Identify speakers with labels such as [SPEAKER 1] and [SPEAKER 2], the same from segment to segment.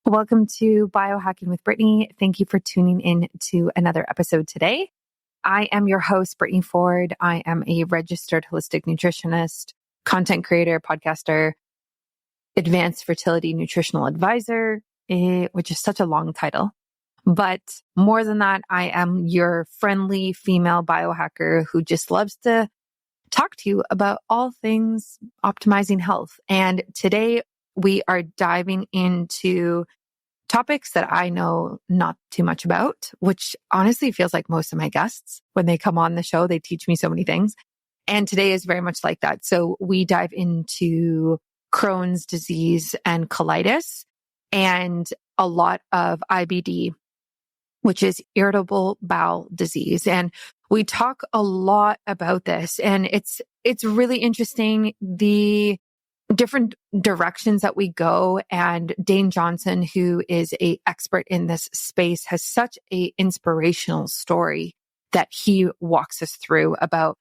[SPEAKER 1] Welcome to Biohacking with Brittany. Thank you for tuning in to another episode today. I am your host, Brittany Ford. I am a registered holistic nutritionist, content creator, podcaster, advanced fertility nutritional advisor, which is such a long title. But more than that, I am your friendly female biohacker who just loves to talk to you about all things optimizing health. And today we are diving into topics that I know not too much about, which honestly feels like most of my guests, when they come on the show, they teach me so many things. And today is very much like that. So we dive into Crohn's disease and colitis and a lot of IBD, which is irritable bowel disease. And we talk a lot about this, and it's really interesting, the different directions that we go. And Dane Johnson, who is an expert in this space, has such an inspirational story that he walks us through about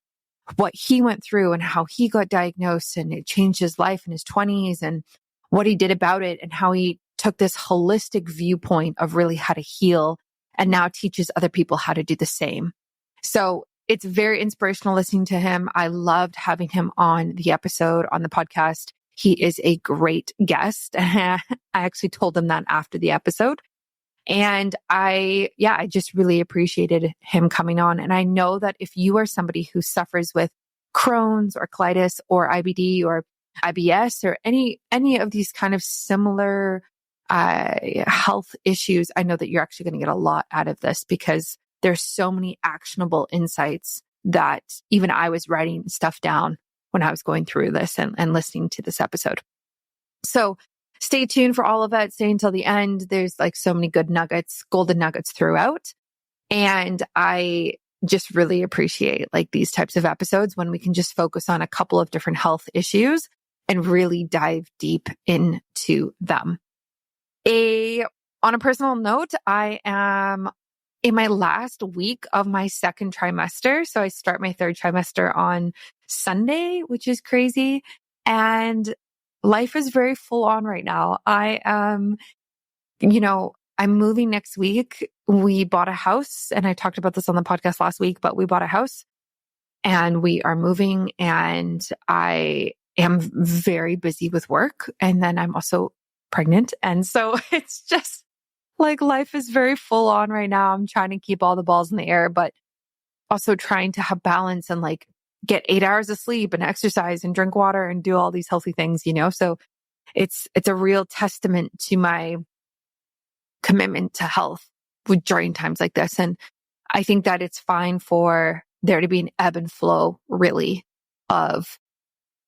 [SPEAKER 1] what he went through and how he got diagnosed, and it changed his life in his 20s and what he did about it, and how he took this holistic viewpoint of really how to heal and now teaches other people how to do the same. So it's very inspirational listening to him. I loved having him on the episode on the podcast. He is a great guest. I actually told him that after the episode. And I just really appreciated him coming on. And I know that if you are somebody who suffers with Crohn's or colitis or IBD or IBS or any of these kind of similar health issues, I know that you're actually going to get a lot out of this, because there's so many actionable insights that even I was writing stuff down when I was going through this and listening to this episode. So stay tuned for all of that. Stay until the end. There's like so many good nuggets, golden nuggets throughout. And I just really appreciate like these types of episodes when we can just focus on a couple of different health issues and really dive deep into them. On a personal note, I am in my last week of my second trimester. So I start my third trimester on Sunday, which is crazy. And life is very full on right now. I'm moving next week. We bought a house, and I talked about this on the podcast last week, but we bought a house and we are moving, and I am very busy with work. And then I'm also pregnant. And so it's just like life is very full on right now. I'm trying to keep all the balls in the air, but also trying to have balance and like get 8 hours of sleep and exercise and drink water and do all these healthy things, So it's a real testament to my commitment to health during times like this. And I think that it's fine for there to be an ebb and flow, really, of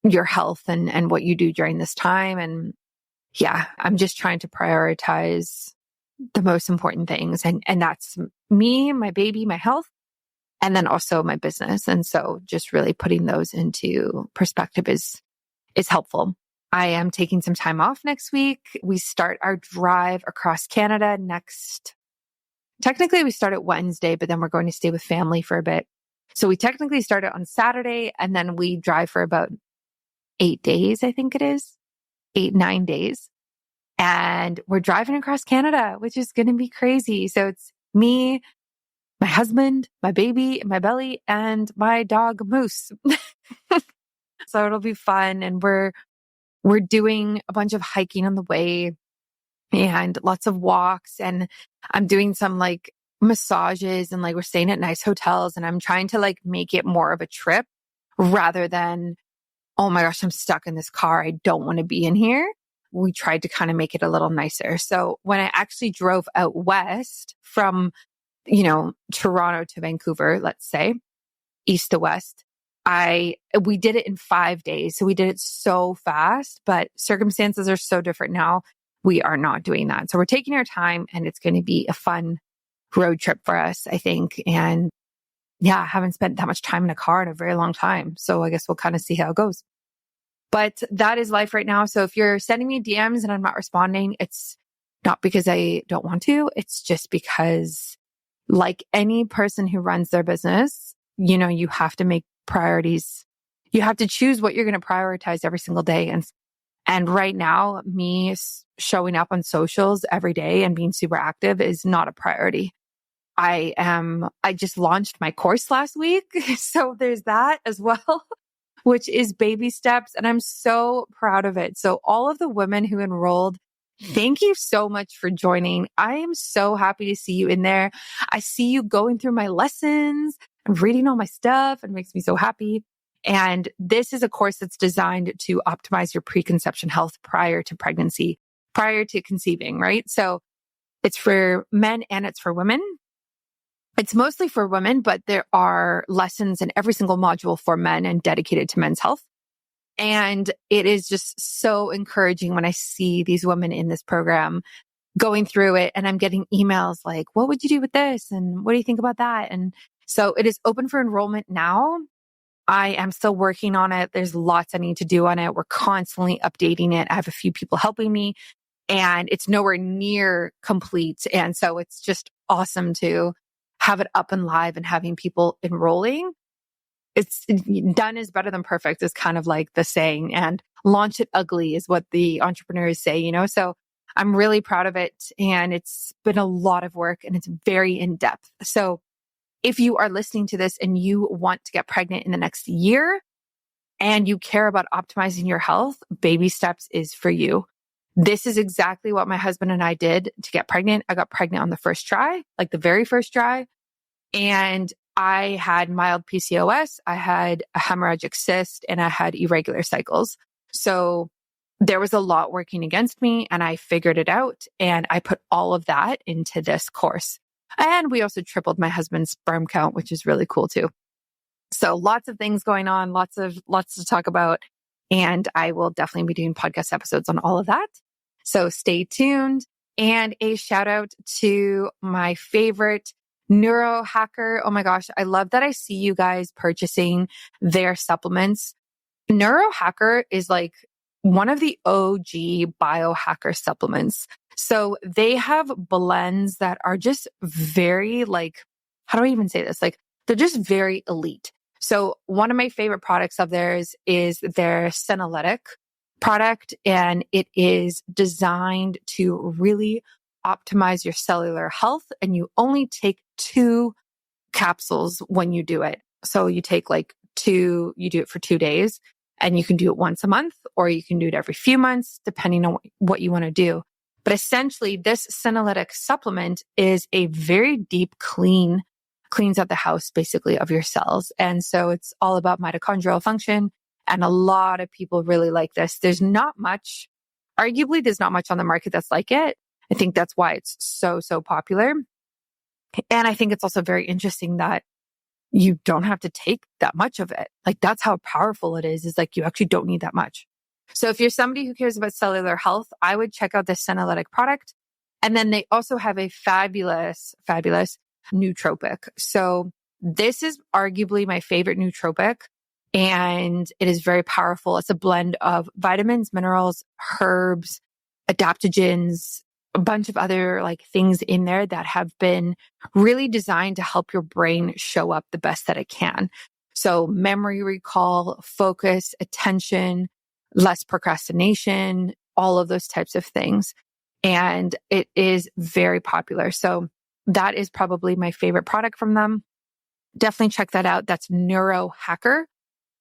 [SPEAKER 1] your health and what you do during this time. And yeah, I'm just trying to prioritize the most important things. And that's me, my baby, my health, and then also my business. And so just really putting those into perspective is helpful. I am taking some time off next week. We start our drive across Canada technically we start at Wednesday, but then we're going to stay with family for a bit. So we technically start it on Saturday, and then we drive for about 8 days, I think it is. 9 days. And we're driving across Canada, which is going to be crazy. So it's me, my husband, my baby in my belly, and my dog Moose. So it'll be fun. And we're doing a bunch of hiking on the way and lots of walks. And I'm doing some like massages, and like we're staying at nice hotels, and I'm trying to like make it more of a trip rather than, oh my gosh, I'm stuck in this car. I don't want to be in here. We tried to kind of make it a little nicer. So when I actually drove out west from, Toronto to Vancouver, let's say, east to west, we did it in 5 days. So we did it so fast, but circumstances are so different now. We are not doing that. So we're taking our time, and it's going to be a fun road trip for us, I think. And yeah, I haven't spent that much time in a car in a very long time. So I guess we'll kind of see how it goes. But that is life right now. So if you're sending me DMs and I'm not responding, it's not because I don't want to. It's just because, like any person who runs their business, you have to make priorities. You have to choose what you're going to prioritize every single day. And right now, me showing up on socials every day and being super active is not a priority. I just launched my course last week. So there's that as well, which is baby steps. And I'm so proud of it. So all of the women who enrolled, thank you so much for joining. I am so happy to see you in there. I see you going through my lessons and reading all my stuff, and it makes me so happy. And this is a course that's designed to optimize your preconception health prior to pregnancy, prior to conceiving, right? So it's for men and it's for women. It's mostly for women, but there are lessons in every single module for men and dedicated to men's health. And it is just so encouraging when I see these women in this program going through it, and I'm getting emails like, what would you do with this? And what do you think about that? And so it is open for enrollment now. I am still working on it. There's lots I need to do on it. We're constantly updating it. I have a few people helping me, and it's nowhere near complete. And so it's just awesome to have it up and live and having people enrolling. It's done is better than perfect is kind of like the saying, and launch it ugly is what the entrepreneurs say, you know? So I'm really proud of it, and it's been a lot of work, and it's very in depth. So if you are listening to this and you want to get pregnant in the next year and you care about optimizing your health, baby steps is for you. This is exactly what my husband and I did to get pregnant. I got pregnant on the first try, like the very first try. And I had mild PCOS, I had a hemorrhagic cyst, and I had irregular cycles. So there was a lot working against me, and I figured it out. And I put all of that into this course. And we also tripled my husband's sperm count, which is really cool too. So lots of things going on, lots to talk about. And I will definitely be doing podcast episodes on all of that. So stay tuned. And a shout out to my favorite neuro hacker. Oh my gosh, I love that I see you guys purchasing their supplements. Neuro hacker is like one of the OG biohacker supplements. So they have blends that are just very like, how do I even say this? Like they're just very elite. So one of my favorite products of theirs is their senolytic product, and it is designed to really optimize your cellular health. And you only take 2 capsules when you do it. So you take like 2, you do it for 2 days, and you can do it once a month, or you can do it every few months, depending on what you want to do. But essentially, this senolytic supplement is a very deep cleans out the house basically of your cells. And so it's all about mitochondrial function. And a lot of people really like this. There's not much, arguably, there's not much on the market that's like it. I think that's why it's so popular. And I think it's also very interesting that you don't have to take that much of it. Like that's how powerful it is like you actually don't need that much. So if you're somebody who cares about cellular health, I would check out this senolytic product. And then they also have a fabulous nootropic. So this is arguably my favorite nootropic, and it is very powerful. It's a blend of vitamins, minerals, herbs, adaptogens, a bunch of other like things in there that have been really designed to help your brain show up the best that it can. So memory recall, focus, attention, less procrastination, all of those types of things. And it is very popular. So that is probably my favorite product from them. Definitely check that out. That's Neurohacker.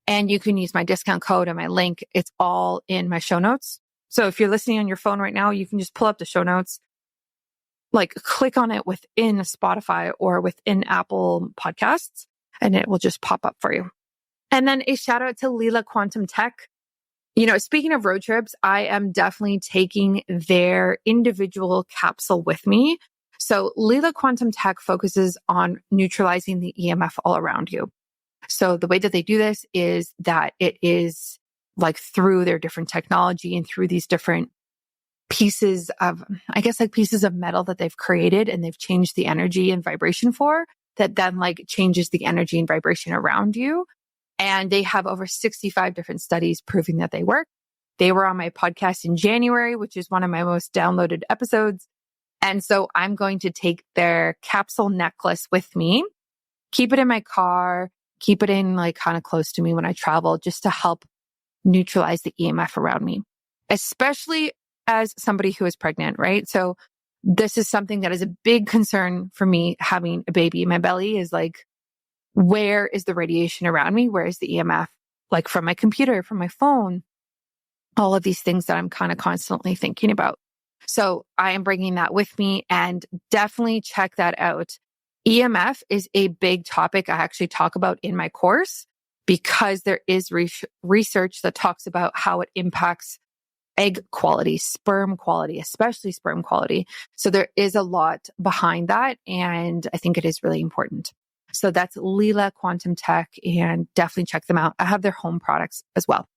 [SPEAKER 1] And you can use my discount code and my link. It's all in my show notes. So if you're listening on your phone right now, you can just pull up the show notes, like click on it within Spotify or within Apple Podcasts, and it will just pop up for you. And then a shout out to Leela Quantum Tech. You know, speaking of road trips, I am definitely taking their individual capsule with me. So Leela Quantum Tech focuses on neutralizing the EMF all around you. So the way that they do this is that it is like through their different technology and through these different pieces of, I guess, like pieces of metal that they've created and they've changed the energy and vibration for, that then like changes the energy and vibration around you. And they have over 65 different studies proving that they work. They were on my podcast in January, which is one of my most downloaded episodes. And so I'm going to take their capsule necklace with me, keep it in my car, keep it in like kind of close to me when I travel, just to help neutralize the EMF around me. especially as somebody who is pregnant, right? So this is something that is a big concern for me having a baby in my belly is like, where is the radiation around me? Where is the EMF? Like from my computer, from my phone, all of these things that I'm kind of constantly thinking about. So I am bringing that with me, and definitely check that out. EMF is a big topic I actually talk about in my course because there is research that talks about how it impacts egg quality, sperm quality, especially sperm quality. So there is a lot behind that, and I think it is really important. So that's Leela Quantum Tech, and definitely check them out. I have their home products as well.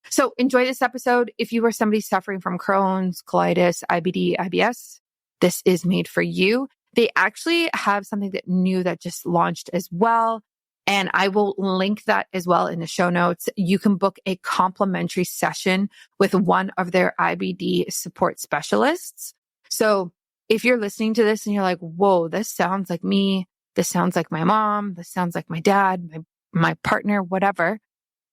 [SPEAKER 1] So enjoy this episode. If you are somebody suffering from Crohn's, colitis, IBD, IBS, this is made for you. They actually have something that new that just launched as well. And I will link that as well in the show notes. You can book a complimentary session with one of their IBD support specialists. So if you're listening to this and you're like, whoa, this sounds like me. This sounds like my mom. This sounds like my dad, my partner, whatever.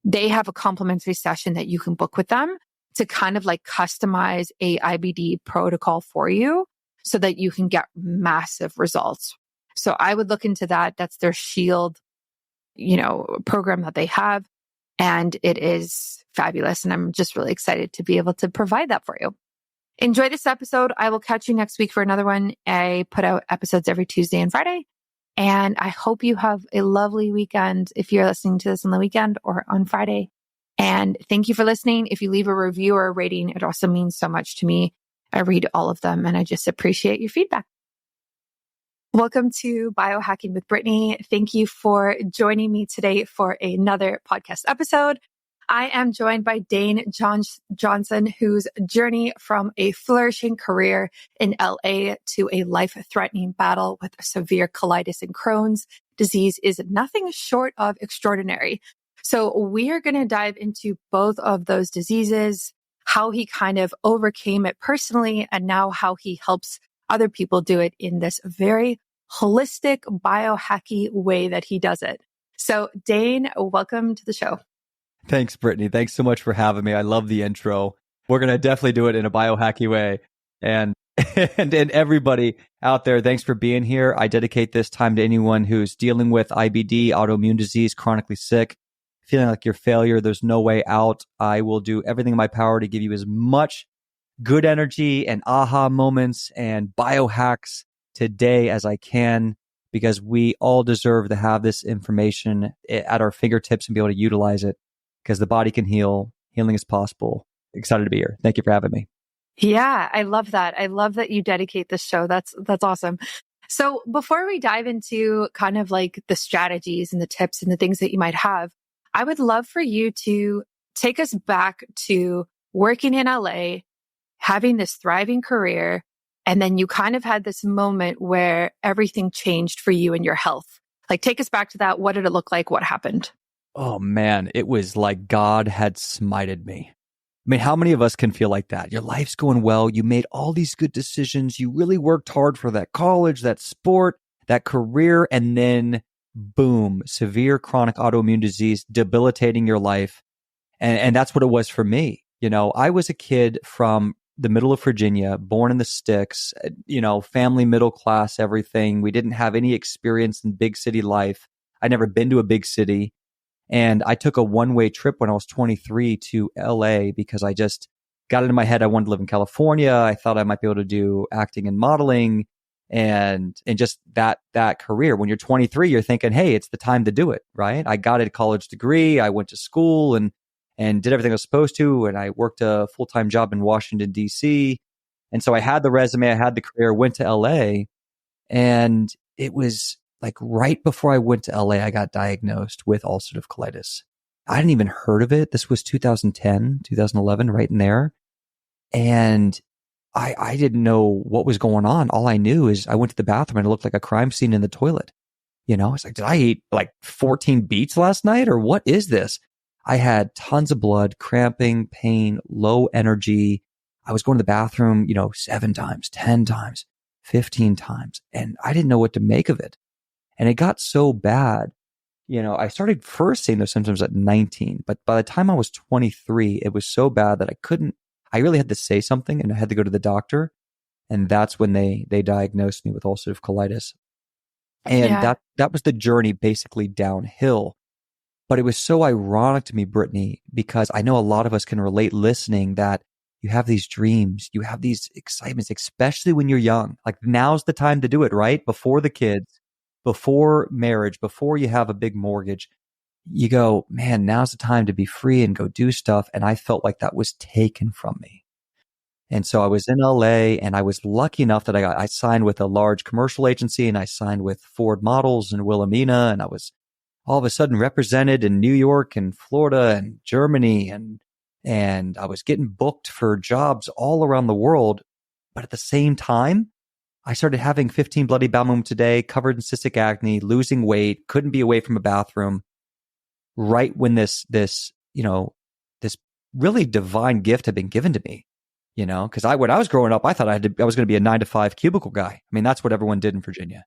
[SPEAKER 1] They have a complimentary session that you can book with them to kind of like customize a IBD protocol for you so that you can get massive results. So I would look into that. That's their Shield, program that they have. And it is fabulous. And I'm just really excited to be able to provide that for you. Enjoy this episode. I will catch you next week for another one. I put out episodes every Tuesday and Friday. And I hope you have a lovely weekend if you're listening to this on the weekend or on Friday. And thank you for listening. If you leave a review or a rating, it also means so much to me. I read all of them and I just appreciate your feedback. Welcome to Biohacking with Brittany. Thank you for joining me today for another podcast episode. I am joined by Dane Johnson, whose journey from a flourishing career in LA to a life-threatening battle with severe colitis and Crohn's disease is nothing short of extraordinary. So we are going to dive into both of those diseases, how he kind of overcame it personally, and now how he helps other people do it in this very holistic, biohacky way that he does it. So Dane, welcome to the show.
[SPEAKER 2] Thanks, Brittany. Thanks so much for having me. I love the intro. We're going to definitely do it in a biohacky way. And everybody out there, thanks for being here. I dedicate this time to anyone who's dealing with IBD, autoimmune disease, chronically sick, feeling like you're a failure. There's no way out. I will do everything in my power to give you as much good energy and aha moments and biohacks today as I can, because we all deserve to have this information at our fingertips and be able to utilize it. Because the body can heal. Healing is possible. Excited to be here. Thank you for having me.
[SPEAKER 1] Yeah, I love that. I love that you dedicate this show. That's awesome. So before we dive into kind of like the strategies and the tips and the things that you might have, I would love for you to take us back to working in LA, having this thriving career, and then you kind of had this moment where everything changed for you and your health. Like, take us back to that. What did it look like? What happened?
[SPEAKER 2] Oh man, it was like God had smited me. I mean, how many of us can feel like that? Your life's going well. You made all these good decisions. You really worked hard for that college, that sport, that career. And then boom, severe chronic autoimmune disease, debilitating your life. And that's what it was for me. I was a kid from the middle of Virginia, born in the sticks, family, middle class, everything. We didn't have any experience in big city life. I'd never been to a big city. And I took a one-way trip when I was 23 to LA because I just got it in my head I wanted to live in California. I thought I might be able to do acting and modeling and just that career. When you're 23, you're thinking, hey, it's the time to do it, right? I got a college degree. I went to school and did everything I was supposed to. And I worked a full-time job in Washington, D.C. And so I had the resume, I had the career, went to LA. And it was like right before I went to LA, I got diagnosed with ulcerative colitis. I hadn't even heard of it. This was 2010, 2011, right in there. And I didn't know what was going on. All I knew is I went to the bathroom and it looked like a crime scene in the toilet. It's like, did I eat like 14 beets last night or what is this? I had tons of blood, cramping, pain, low energy. I was going to the bathroom, 7 times, 10 times, 15 times. And I didn't know what to make of it. And it got so bad, I started first seeing those symptoms at 19, but by the time I was 23, it was so bad that I really had to say something, and I had to go to the doctor. And that's when they diagnosed me with ulcerative colitis. And that was the journey basically downhill. But it was so ironic to me, Brittany, because I know a lot of us can relate listening that you have these dreams, you have these excitements, especially when you're young. Like now's the time to do it, right? Before the kids, before marriage, before you have a big mortgage, you go, man, now's the time to be free and go do stuff. And I felt like that was taken from me. And so I was in LA, and I was lucky enough that I signed with a large commercial agency, and I signed with Ford Models and Wilhelmina, and I was all of a sudden represented in New York and Florida and Germany, and I was getting booked for jobs all around the world. But at the same time, I started having 15 bloody bowel movements a day, covered in cystic acne, losing weight, couldn't be away from a bathroom. Right when this really divine gift had been given to me, because when I was growing up, I thought I was going to be a 9-to-5 cubicle guy. I mean, that's what everyone did in Virginia,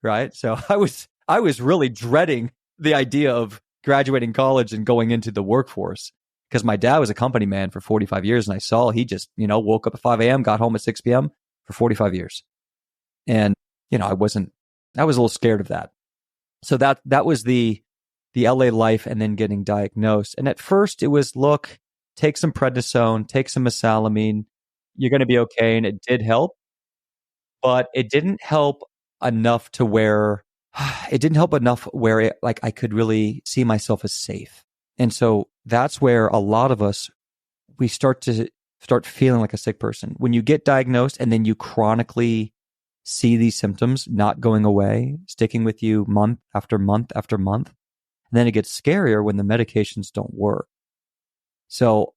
[SPEAKER 2] right? So I was really dreading the idea of graduating college and going into the workforce, because my dad was a company man for 45 years, and I saw he just woke up at 5 a.m., got home at 6 p.m. for 45 years, and I was a little scared of that. So that was the LA life, and then getting diagnosed. And at first it was, look, take some prednisone, take some mesalamine, you're going to be okay. And it did help, but it didn't help enough to where like I could really see myself as safe. And so that's where a lot of us, we start feeling like a sick person. When you get diagnosed and then you chronically see these symptoms not going away, sticking with you month after month after month, and then it gets scarier when the medications don't work. So,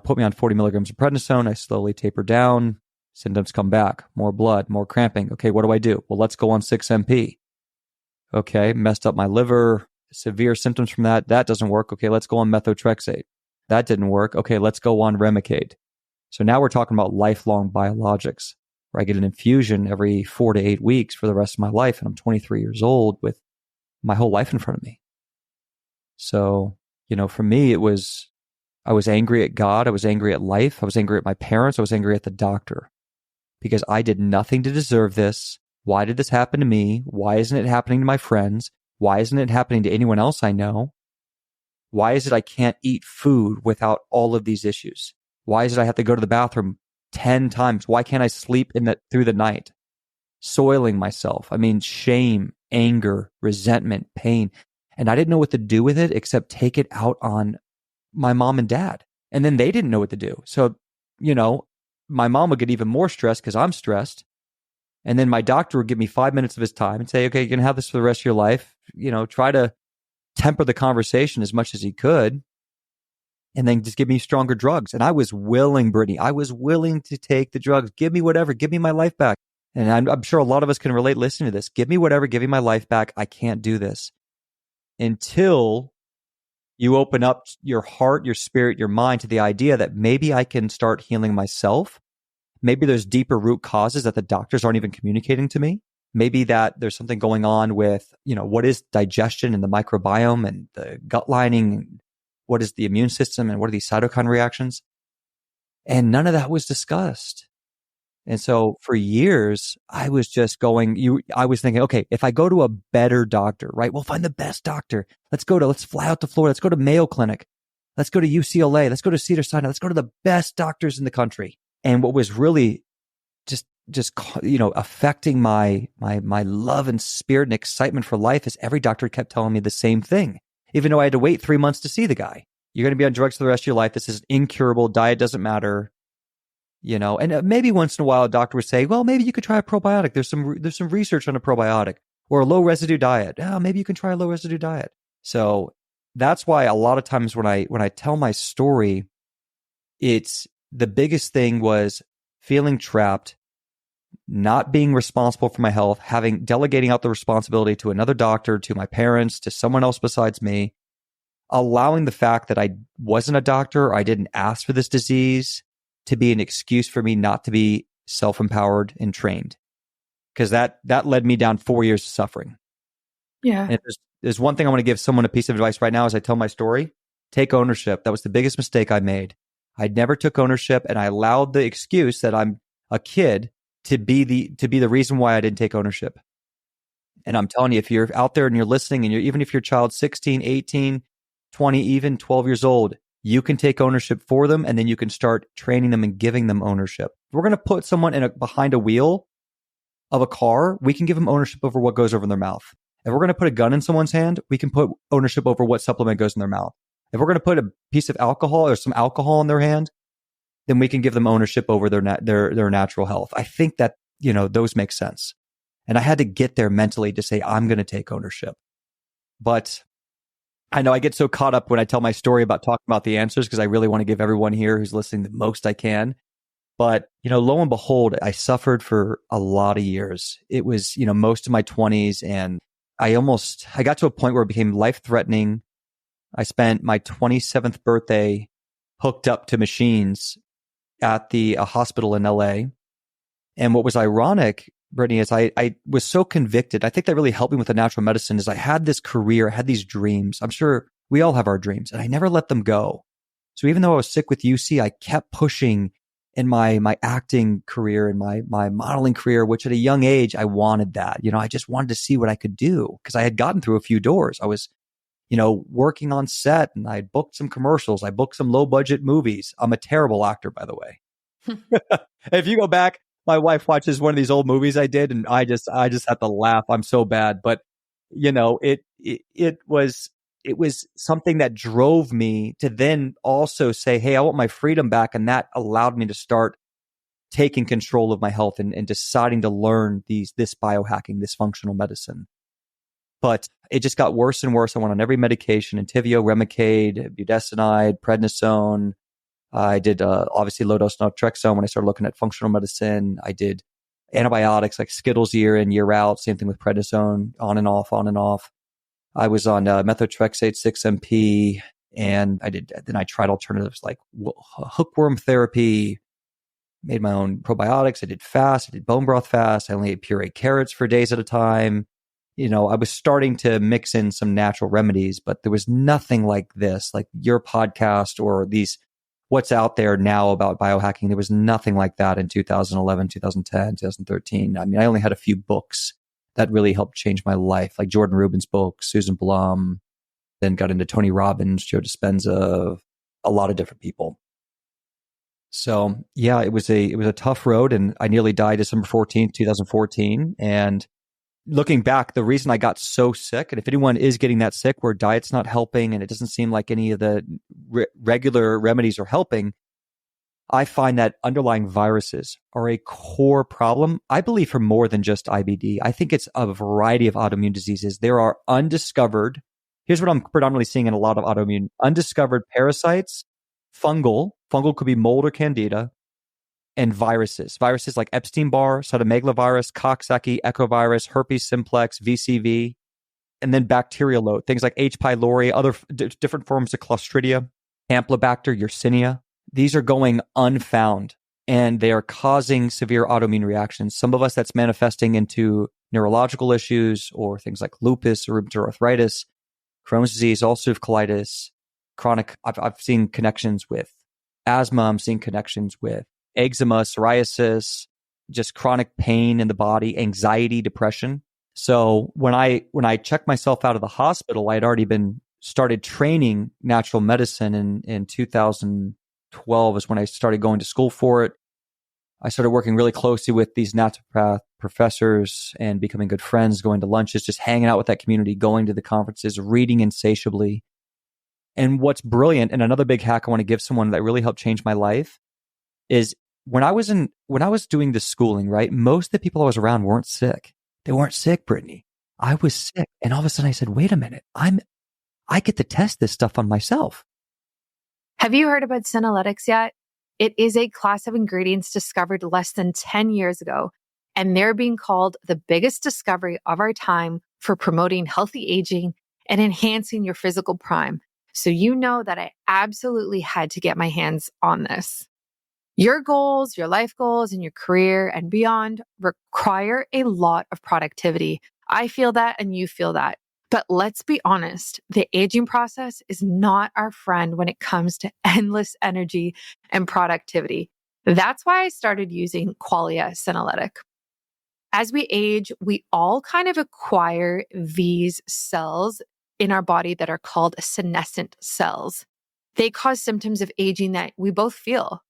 [SPEAKER 2] put me on 40 milligrams of prednisone. I slowly taper down. Symptoms come back. More blood, more cramping. Okay, what do I do? Well, let's go on 6-MP. Okay, messed up my liver. Severe symptoms from that. That doesn't work. Okay, let's go on methotrexate. That didn't work. Okay, let's go on Remicade. So now we're talking about lifelong biologics, where I get an infusion every 4 to 8 weeks for the rest of my life. And I'm 23 years old with my whole life in front of me. So, for me, I was angry at God. I was angry at life. I was angry at my parents. I was angry at the doctor, because I did nothing to deserve this. Why did this happen to me? Why isn't it happening to my friends? Why isn't it happening to anyone else I know? Why is it I can't eat food without all of these issues? Why is it I have to go to the bathroom 10 times? Why can't I sleep through the night? Soiling myself. I mean, shame, anger, resentment, pain. And I didn't know what to do with it except take it out on my mom and dad. And then they didn't know what to do. So, my mom would get even more stressed because I'm stressed. And then my doctor would give me 5 minutes of his time and say, okay, you're going to have this for the rest of your life. Try to temper the conversation as much as he could. And then just give me stronger drugs. And I was willing, Brittany, I was willing to take the drugs. Give me whatever. Give me my life back. And I'm sure a lot of us can relate listening to this. Give me whatever. Give me my life back. I can't do this. Until you open up your heart, your spirit, your mind to the idea that maybe I can start healing myself. Maybe there's deeper root causes that the doctors aren't even communicating to me. Maybe that there's something going on with, what is digestion and the microbiome and the gut lining, and what is the immune system, and what are these cytokine reactions? And none of that was discussed. And so for years, I was just I was thinking, okay, if I go to a better doctor, right, we'll find the best doctor. Let's fly out to Florida. Let's go to Mayo Clinic. Let's go to UCLA. Let's go to Cedars-Sinai. Let's go to the best doctors in the country. And what was really just affecting my love and spirit and excitement for life is every doctor kept telling me the same thing, even though I had to wait 3 months to see the guy. You're going to be on drugs for the rest of your life. This is incurable. Diet doesn't matter. And maybe once in a while a doctor would say, well, maybe you could try a probiotic. There's some research on a probiotic, or a low residue diet. Oh, maybe you can try a low residue diet. So that's why a lot of times when I tell my story, it's the biggest thing was feeling trapped, not being responsible for my health, delegating out the responsibility to another doctor, to my parents, to someone else besides me, allowing the fact that I wasn't a doctor, I didn't ask for this disease, to be an excuse for me not to be self-empowered and trained. Because that led me down 4 years of suffering.
[SPEAKER 1] Yeah.
[SPEAKER 2] And if there's one thing I want to give someone a piece of advice right now as I tell my story, take ownership. That was the biggest mistake I made. I never took ownership, and I allowed the excuse that I'm a kid to be the reason why I didn't take ownership. And I'm telling you, if you're out there and you're listening, and even if your child's 16, 18, 20, even 12 years old, you can take ownership for them, and then you can start training them and giving them ownership. If we're going to put someone behind a wheel of a car, we can give them ownership over what goes over in their mouth. If we're going to put a gun in someone's hand, we can put ownership over what supplement goes in their mouth. If we're going to put a piece of alcohol or some alcohol in their hand, then we can give them ownership over their natural health. I think that, those make sense. And I had to get there mentally to say, I'm going to take ownership. But I know I get so caught up when I tell my story about talking about the answers, because I really want to give everyone here who's listening the most I can. But, lo and behold, I suffered for a lot of years. It was, most of my 20s, and I got to a point where it became life-threatening. I spent my 27th birthday hooked up to machines at the hospital in LA. And what was ironic, Brittany, is I was so convicted. I think that really helped me with the natural medicine is I had this career, I had these dreams. I'm sure we all have our dreams, and I never let them go. So even though I was sick with UC, I kept pushing in my acting career and my modeling career, which at a young age, I wanted that. I just wanted to see what I could do because I had gotten through a few doors. I was, working on set, and I booked some commercials. I booked some low budget movies. I'm a terrible actor, by the way. If you go back, my wife watches one of these old movies I did, and I just have to laugh. I'm so bad, but it was something that drove me to then also say, hey, I want my freedom back. And that allowed me to start taking control of my health and deciding to learn this biohacking, this functional medicine. But it just got worse and worse. I went on every medication: Entyvio, Remicade, budesonide, prednisone. I did obviously low dose naltrexone when I started looking at functional medicine. I did antibiotics like Skittles year in, year out. Same thing with prednisone, on and off, on and off. I was on methotrexate 6-MP, and I tried alternatives like hookworm therapy, made my own probiotics. I did fast. I did bone broth fast. I only ate pureed carrots for days at a time. I was starting to mix in some natural remedies, but there was nothing like this, like your podcast or what's out there now about biohacking. There was nothing like that in 2011, 2010, 2013. I mean, I only had a few books that really helped change my life, like Jordan Rubin's book, Susan Blum, then got into Tony Robbins, Joe Dispenza, a lot of different people. So yeah, it was a tough road, and I nearly died December 14th, 2014. And looking back, the reason I got so sick, and if anyone is getting that sick where diet's not helping and it doesn't seem like any of the regular remedies are helping, I find that underlying viruses are a core problem, I believe, for more than just IBD. I think it's a variety of autoimmune diseases. There are undiscovered, here's what I'm predominantly seeing in a lot of autoimmune, undiscovered parasites, fungal could be mold or candida, and viruses like Epstein-Barr, cytomegalovirus, Coxsackie, echovirus, herpes simplex, VCV, and then bacterial load, things like H. pylori, other different forms of Clostridia, Ampelobacter, Yersinia. These are going unfound, and they are causing severe autoimmune reactions. Some of us, that's manifesting into neurological issues or things like lupus or rheumatoid arthritis, Crohn's disease, ulcerative colitis, chronic. I've seen connections with asthma. I'm seeing connections with eczema, psoriasis, just chronic pain in the body, anxiety, depression. So when I checked myself out of the hospital, I had already started training natural medicine in 2012 is when I started going to school for it. I started working really closely with these naturopath professors and becoming good friends, going to lunches, just hanging out with that community, going to the conferences, reading insatiably. And what's brilliant, and another big hack I want to give someone that really helped change my life, is when I was doing this schooling, right? Most of the people I was around weren't sick. They weren't sick, Brittany. I was sick. And all of a sudden I said, wait a minute, I get to test this stuff on myself.
[SPEAKER 1] Have you heard about senolytics yet? It is a class of ingredients discovered less than 10 years ago, and they're being called the biggest discovery of our time for promoting healthy aging and enhancing your physical prime. So you know that I absolutely had to get my hands on this. Your goals, your life goals, and your career and beyond require a lot of productivity. I feel that, and you feel that. But let's be honest, the aging process is not our friend when it comes to endless energy and productivity. That's why I started using Qualia Senolytic. As we age, we all kind of acquire these cells in our body that are called senescent cells. They cause symptoms of aging that we both feel: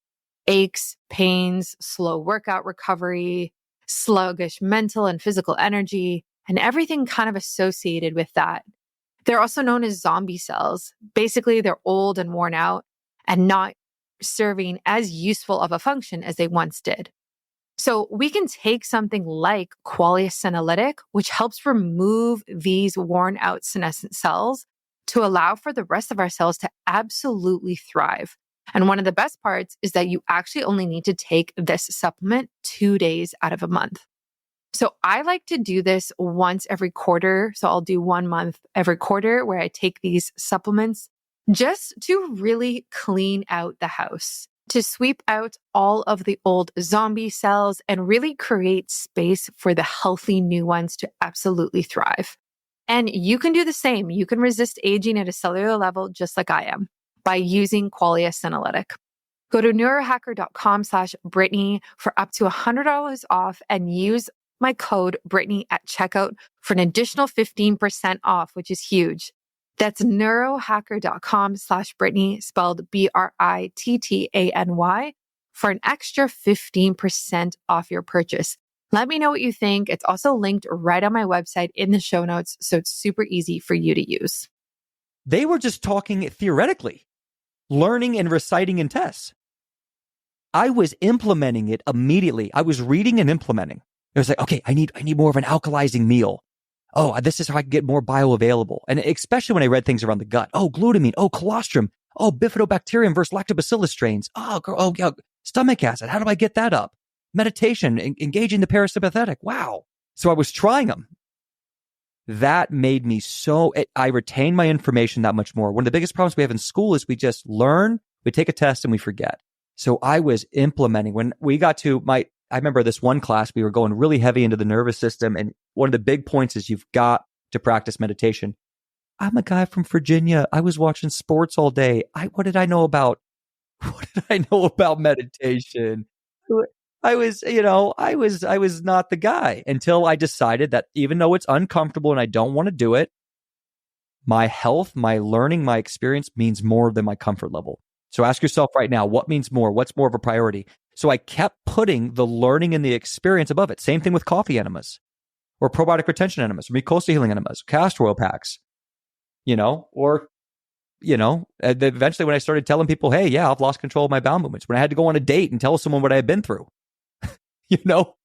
[SPEAKER 1] aches, pains, slow workout recovery, sluggish mental and physical energy, and everything kind of associated with that. They're also known as zombie cells. Basically, they're old and worn out and not serving as useful of a function as they once did. So we can take something like Qualia Senolytic, which helps remove these worn out senescent cells to allow for the rest of our cells to absolutely thrive. And one of the best parts is that you actually only need to take this supplement 2 days out of a month. So I like to do this once every quarter. So I'll do 1 month every quarter where I take these supplements just to really clean out the house, to sweep out all of the old zombie cells and really create space for the healthy new ones to absolutely thrive. And you can do the same. You can resist aging at a cellular level just like I am by using Qualia Senolytic. Go to neurohacker.com/Brittany for up to $100 off and use my code Brittany at checkout for an additional 15% off, which is huge. That's neurohacker.com/Brittany, spelled BRITTANY, for an extra 15% off your purchase. Let me know what you think. It's also linked right on my website in the show notes, so it's super easy for you to use.
[SPEAKER 2] They were just talking theoretically, learning and reciting in tests. I was implementing it immediately. I was reading and implementing. It was like, okay, I need more of an alkalizing meal. Oh, this is how I can get more bioavailable. And especially when I read things around the gut. Oh, glutamine. Oh, colostrum. Oh, bifidobacterium versus lactobacillus strains. Oh, yeah, stomach acid. How do I get that up? Meditation, engaging the parasympathetic. Wow. So I was trying them. That made me I retain my information that much more. One of the biggest problems we have in school is we just learn, we take a test and we forget. So I was implementing. When we got to I remember this one class, we were going really heavy into the nervous system. And one of the big points is you've got to practice meditation. I'm a guy from Virginia. I was watching sports all day. What did I know about meditation? I was not the guy until I decided that even though it's uncomfortable and I don't want to do it, my health, my learning, my experience means more than my comfort level. So ask yourself right now, what means more? What's more of a priority? So I kept putting the learning and the experience above it. Same thing with coffee enemas or probiotic retention enemas, or mucosa healing enemas, castor oil packs, eventually when I started telling people, hey, yeah, I've lost control of my bowel movements, when I had to go on a date and tell someone what I had been through, it's not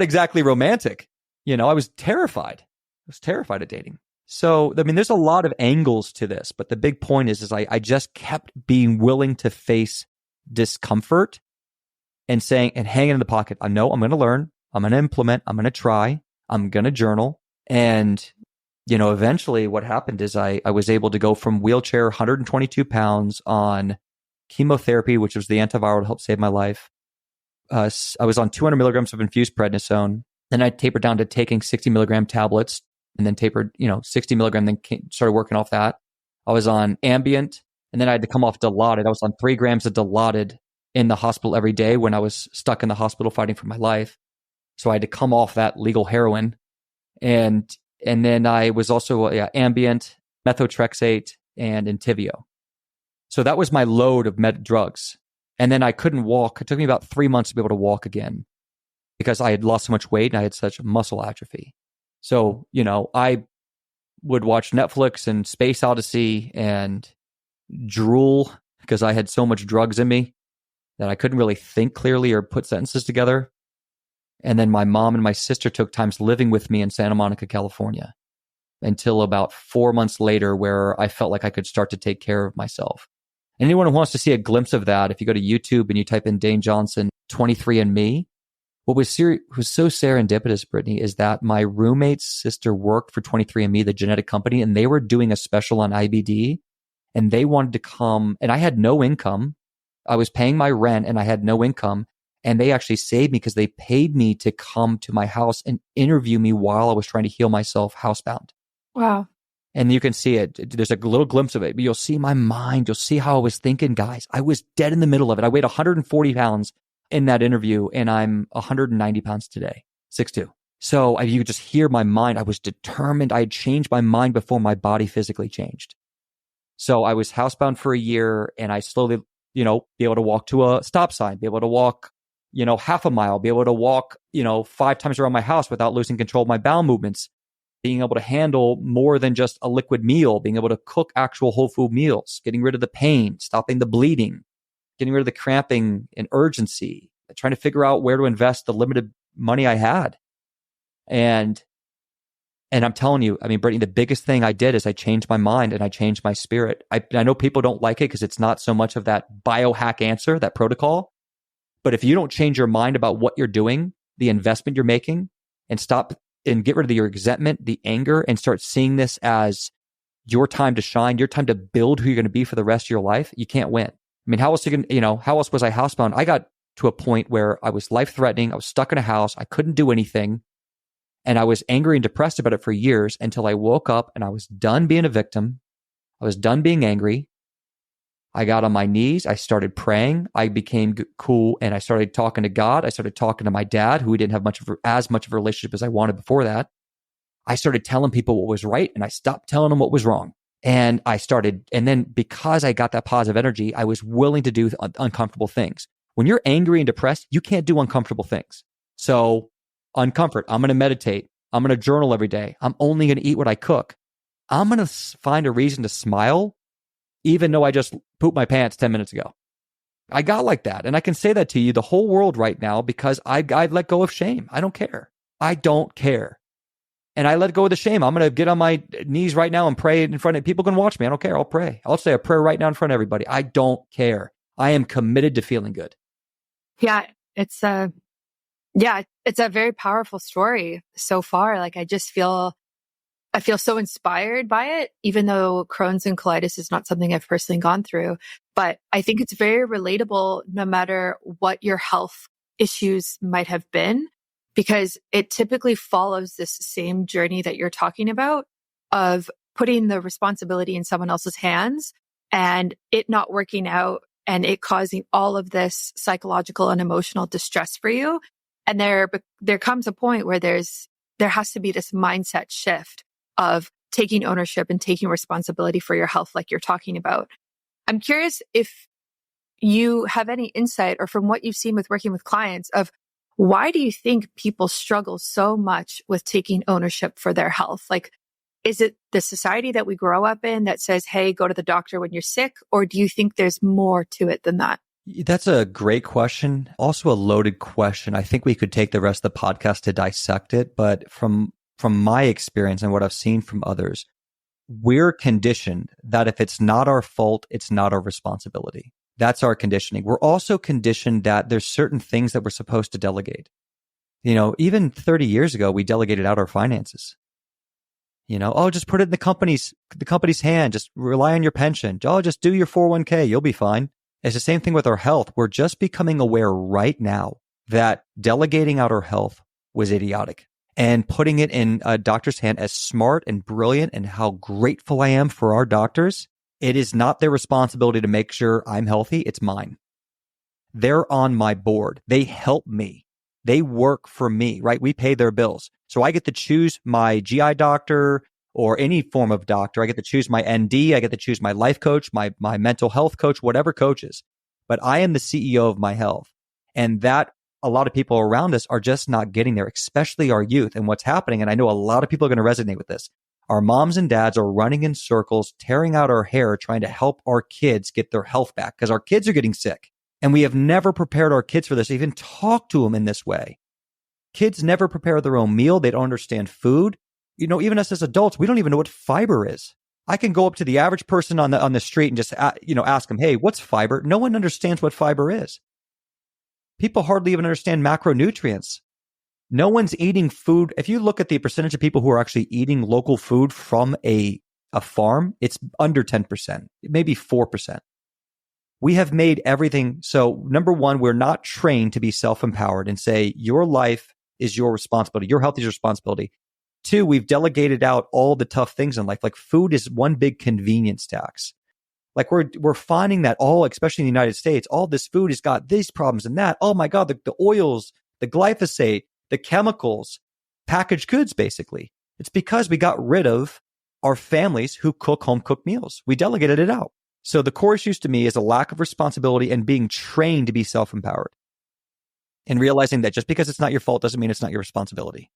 [SPEAKER 2] exactly romantic. I was terrified. I was terrified of dating. So, there's a lot of angles to this, but the big point is I just kept being willing to face discomfort and hanging in the pocket. I know I'm going to learn. I'm going to implement. I'm going to try. I'm going to journal. And, eventually what happened is I was able to go from wheelchair, 122 pounds on chemotherapy, which was the antiviral to help save my life. I was on 200 milligrams of infused prednisone. Then I tapered down to taking 60 milligram tablets and then tapered, 60 milligram, then started working off that. I was on Ambient and then I had to come off Dilaudid. I was on 3 grams of Dilaudid in the hospital every day when I was stuck in the hospital fighting for my life. So I had to come off that legal heroin. And then I was also Ambient, methotrexate, and Entyvio. So that was my load of drugs. And then I couldn't walk. It took me about 3 months to be able to walk again because I had lost so much weight and I had such muscle atrophy. So, I would watch Netflix and Space Odyssey and drool because I had so much drugs in me that I couldn't really think clearly or put sentences together. And then my mom and my sister took times living with me in Santa Monica, California, until about 4 months later where I felt like I could start to take care of myself. Anyone who wants to see a glimpse of that, if you go to YouTube and you type in Dane Johnson 23andMe, what was so serendipitous, Brittany, is that my roommate's sister worked for 23andMe, the genetic company, and they were doing a special on IBD, and they wanted to come, and I had no income. I was paying my rent and I had no income, and they actually saved me because they paid me to come to my house and interview me while I was trying to heal myself housebound.
[SPEAKER 1] Wow.
[SPEAKER 2] And you can see it. There's a little glimpse of it. But you'll see my mind. You'll see how I was thinking, guys. I was dead in the middle of it. I weighed 140 pounds in that interview, and I'm 190 pounds today, 6'2". So you could just hear my mind. I was determined. I had changed my mind before my body physically changed. So I was housebound for a year, and I slowly, be able to walk to a stop sign, be able to walk, half a mile, be able to walk, 5 times around my house without losing control of my bowel movements, being able to handle more than just a liquid meal, being able to cook actual whole food meals, getting rid of the pain, stopping the bleeding, getting rid of the cramping and urgency, trying to figure out where to invest the limited money I had. And I'm telling you, Brittany, the biggest thing I did is I changed my mind and I changed my spirit. I know people don't like it because it's not so much of that biohack answer, that protocol. But if you don't change your mind about what you're doing, the investment you're making, and stop and get rid of your resentment, the anger, and start seeing this as your time to shine, your time to build who you're going to be for the rest of your life, you can't win. How else how else was I housebound? I got to a point where I was life-threatening. I was stuck in a house. I couldn't do anything. And I was angry and depressed about it for years until I woke up and I was done being a victim. I was done being angry. I got on my knees. I started praying. I became cool and I started talking to God. I started talking to my dad, who we didn't have as much of a relationship as I wanted before that. I started telling people what was right and I stopped telling them what was wrong. And then because I got that positive energy, I was willing to do uncomfortable things. When you're angry and depressed, you can't do uncomfortable things. So uncomfort. I'm going to meditate. I'm going to journal every day. I'm only going to eat what I cook. I'm going to find a reason to smile, even though I just pooped my pants 10 minutes ago. I got like that. And I can say that to you, the whole world right now, because I let go of shame. I don't care. I don't care. And I let go of the shame. I'm going to get on my knees right now and pray in front of people. Can watch me. I don't care. I'll pray. I'll say a prayer right now in front of everybody. I don't care. I am committed to feeling good.
[SPEAKER 1] Yeah, it's a very powerful story so far. Like I feel so inspired by it, even though Crohn's and colitis is not something I've personally gone through. But I think it's very relatable no matter what your health issues might have been, because it typically follows this same journey that you're talking about of putting the responsibility in someone else's hands and it not working out and it causing all of this psychological and emotional distress for you. And there comes a point where there has to be this mindset shift of taking ownership and taking responsibility for your health, like you're talking about. I'm curious if you have any insight or from what you've seen with working with clients of why do you think people struggle so much with taking ownership for their health? Like, is it the society that we grow up in that says, hey, go to the doctor when you're sick? Or do you think there's more to it than that?
[SPEAKER 2] That's a great question. Also a loaded question. I think we could take the rest of the podcast to dissect it. But from my experience and what I've seen from others, we're conditioned that if it's not our fault, it's not our responsibility. That's our conditioning. We're also conditioned that there's certain things that we're supposed to delegate. Even 30 years ago, we delegated out our finances. Just put it in the company's hand. Just rely on your pension. Just do your 401k. You'll be fine. It's the same thing with our health. We're just becoming aware right now that delegating out our health was idiotic and putting it in a doctor's hand, as smart and brilliant and how grateful I am for our doctors. It is not their responsibility to make sure I'm healthy. It's mine. They're on my board. They help me. They work for me, right? We pay their bills. So I get to choose my GI doctor or any form of doctor. I get to choose my ND. I get to choose my life coach, my mental health coach, whatever coaches. But I am the CEO of my health. And that a lot of people around us are just not getting there, especially our youth. And what's happening, and I know a lot of people are going to resonate with this, our moms and dads are running in circles, tearing out our hair, trying to help our kids get their health back because our kids are getting sick. And we have never prepared our kids for this, even talk to them in this way. Kids never prepare their own meal. They don't understand food. Even us as adults, we don't even know what fiber is. I can go up to the average person on the street and just, ask them, hey, what's fiber? No one understands what fiber is. People hardly even understand macronutrients. No one's eating food. If you look at the percentage of people who are actually eating local food from a farm, it's under 10%, maybe 4%. We have made everything. So number one, we're not trained to be self-empowered and say, your life is your responsibility. Your health is your responsibility. Two, we've delegated out all the tough things in life. Like food is one big convenience tax. Like we're finding that all, especially in the United States, all this food has got these problems and that. Oh my God, the oils, the glyphosate, the chemicals, packaged goods, basically. It's because we got rid of our families who cook home cooked meals. We delegated it out. So the core issues to me is a lack of responsibility and being trained to be self-empowered. And realizing that just because it's not your fault doesn't mean it's not your responsibility.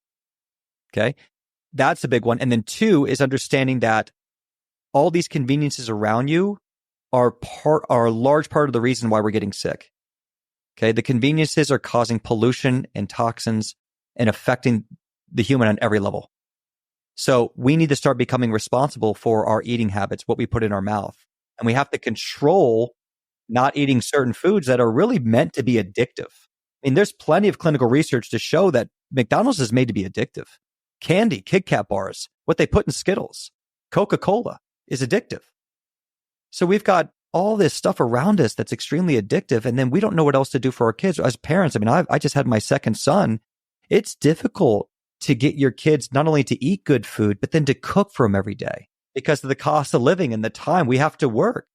[SPEAKER 2] Okay? That's a big one. And then two is understanding that all these conveniences around you are a large part of the reason why we're getting sick. Okay? The conveniences are causing pollution and toxins and affecting the human on every level. So we need to start becoming responsible for our eating habits, what we put in our mouth. And we have to control not eating certain foods that are really meant to be addictive. I mean, there's plenty of clinical research to show that McDonald's is made to be addictive. Candy, Kit Kat bars, what they put in Skittles, Coca-Cola is addictive. So we've got all this stuff around us that's extremely addictive, and then we don't know what else to do for our kids. As parents, I mean, I just had my second son. It's difficult to get your kids not only to eat good food, but then to cook for them every day because of the cost of living and the time we have to work.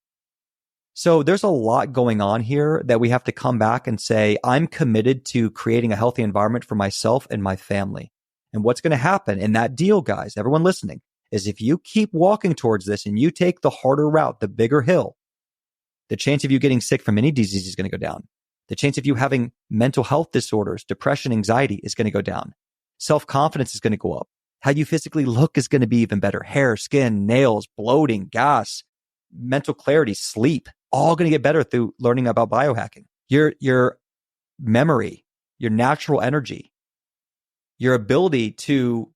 [SPEAKER 2] So there's a lot going on here that we have to come back and say, I'm committed to creating a healthy environment for myself and my family. And what's going to happen in that deal, guys, everyone listening, is if you keep walking towards this and you take the harder route, the bigger hill, the chance of you getting sick from any disease is going to go down. The chance of you having mental health disorders, depression, anxiety is going to go down. Self-confidence is going to go up. How you physically look is going to be even better. Hair, skin, nails, bloating, gas, mental clarity, sleep, all going to get better through learning about biohacking. Your memory, your natural energy, your ability to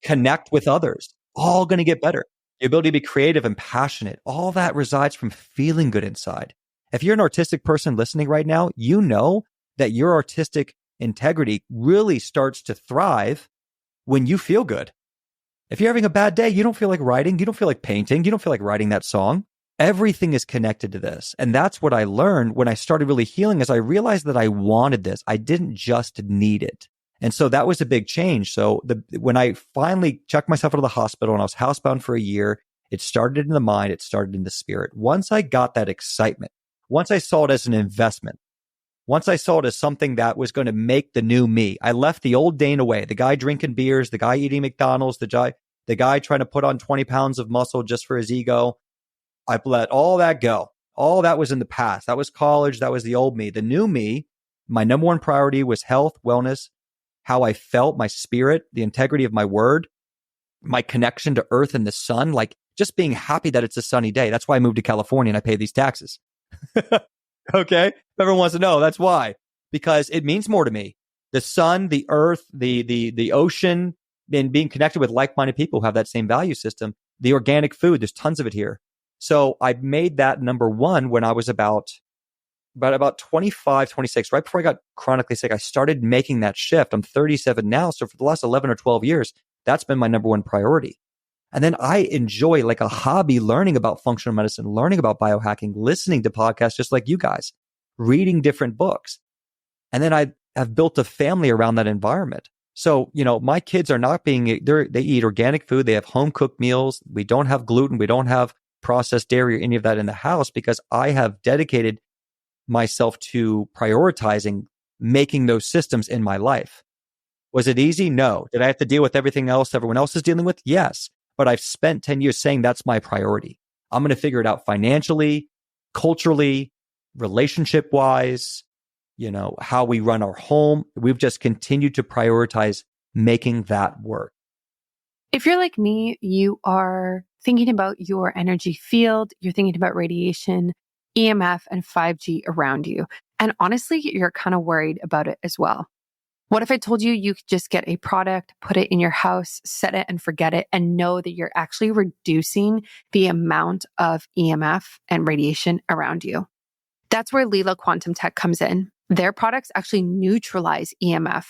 [SPEAKER 2] connect with others, all going to get better. Your ability to be creative and passionate, all that resides from feeling good inside. If you're an artistic person listening right now, you know that your artistic integrity really starts to thrive when you feel good. If you're having a bad day, you don't feel like writing, you don't feel like painting, you don't feel like writing that song. Everything is connected to this. And that's what I learned when I started really healing is I realized that I wanted this. I didn't just need it. And so that was a big change. So when I finally checked myself out of the hospital and I was housebound for a year, it started in the mind, it started in the spirit. Once I got that excitement, once I saw it as an investment, once I saw it as something that was going to make the new me, I left the old Dane away, the guy drinking beers, the guy eating McDonald's, the guy trying to put on 20 pounds of muscle just for his ego. I let all that go. All that was in the past. That was college. That was the old me. The new me, my number one priority was health, wellness, how I felt, my spirit, the integrity of my word, my connection to earth and the sun, like just being happy that it's a sunny day. That's why I moved to California and I pay these taxes. Okay? Everyone wants to know. That's why. Because it means more to me. The sun, the earth, the ocean, and being connected with like-minded people who have that same value system. The organic food, there's tons of it here. So I made that number one when I was about 25, 26, right before I got chronically sick. I started making that shift. I'm 37 now. So for the last 11 or 12 years, that's been my number one priority. And then I enjoy like a hobby learning about functional medicine, learning about biohacking, listening to podcasts just like you guys, reading different books. And then I have built a family around that environment. So, my kids are not they eat organic food. They have home cooked meals. We don't have gluten. We don't have processed dairy or any of that in the house because I have dedicated myself to prioritizing making those systems in my life. Was it easy? No. Did I have to deal with everything else everyone else is dealing with? Yes. But I've spent 10 years saying that's my priority. I'm going to figure it out financially, culturally, relationship wise, how we run our home. We've just continued to prioritize making that work.
[SPEAKER 1] If you're like me, you are thinking about your energy field, you're thinking about radiation, EMF, and 5G around you. And honestly, you're kind of worried about it as well. What if I told you you could just get a product, put it in your house, set it and forget it, and know that you're actually reducing the amount of EMF and radiation around you? That's where Lila Quantum Tech comes in. Their products actually neutralize EMF,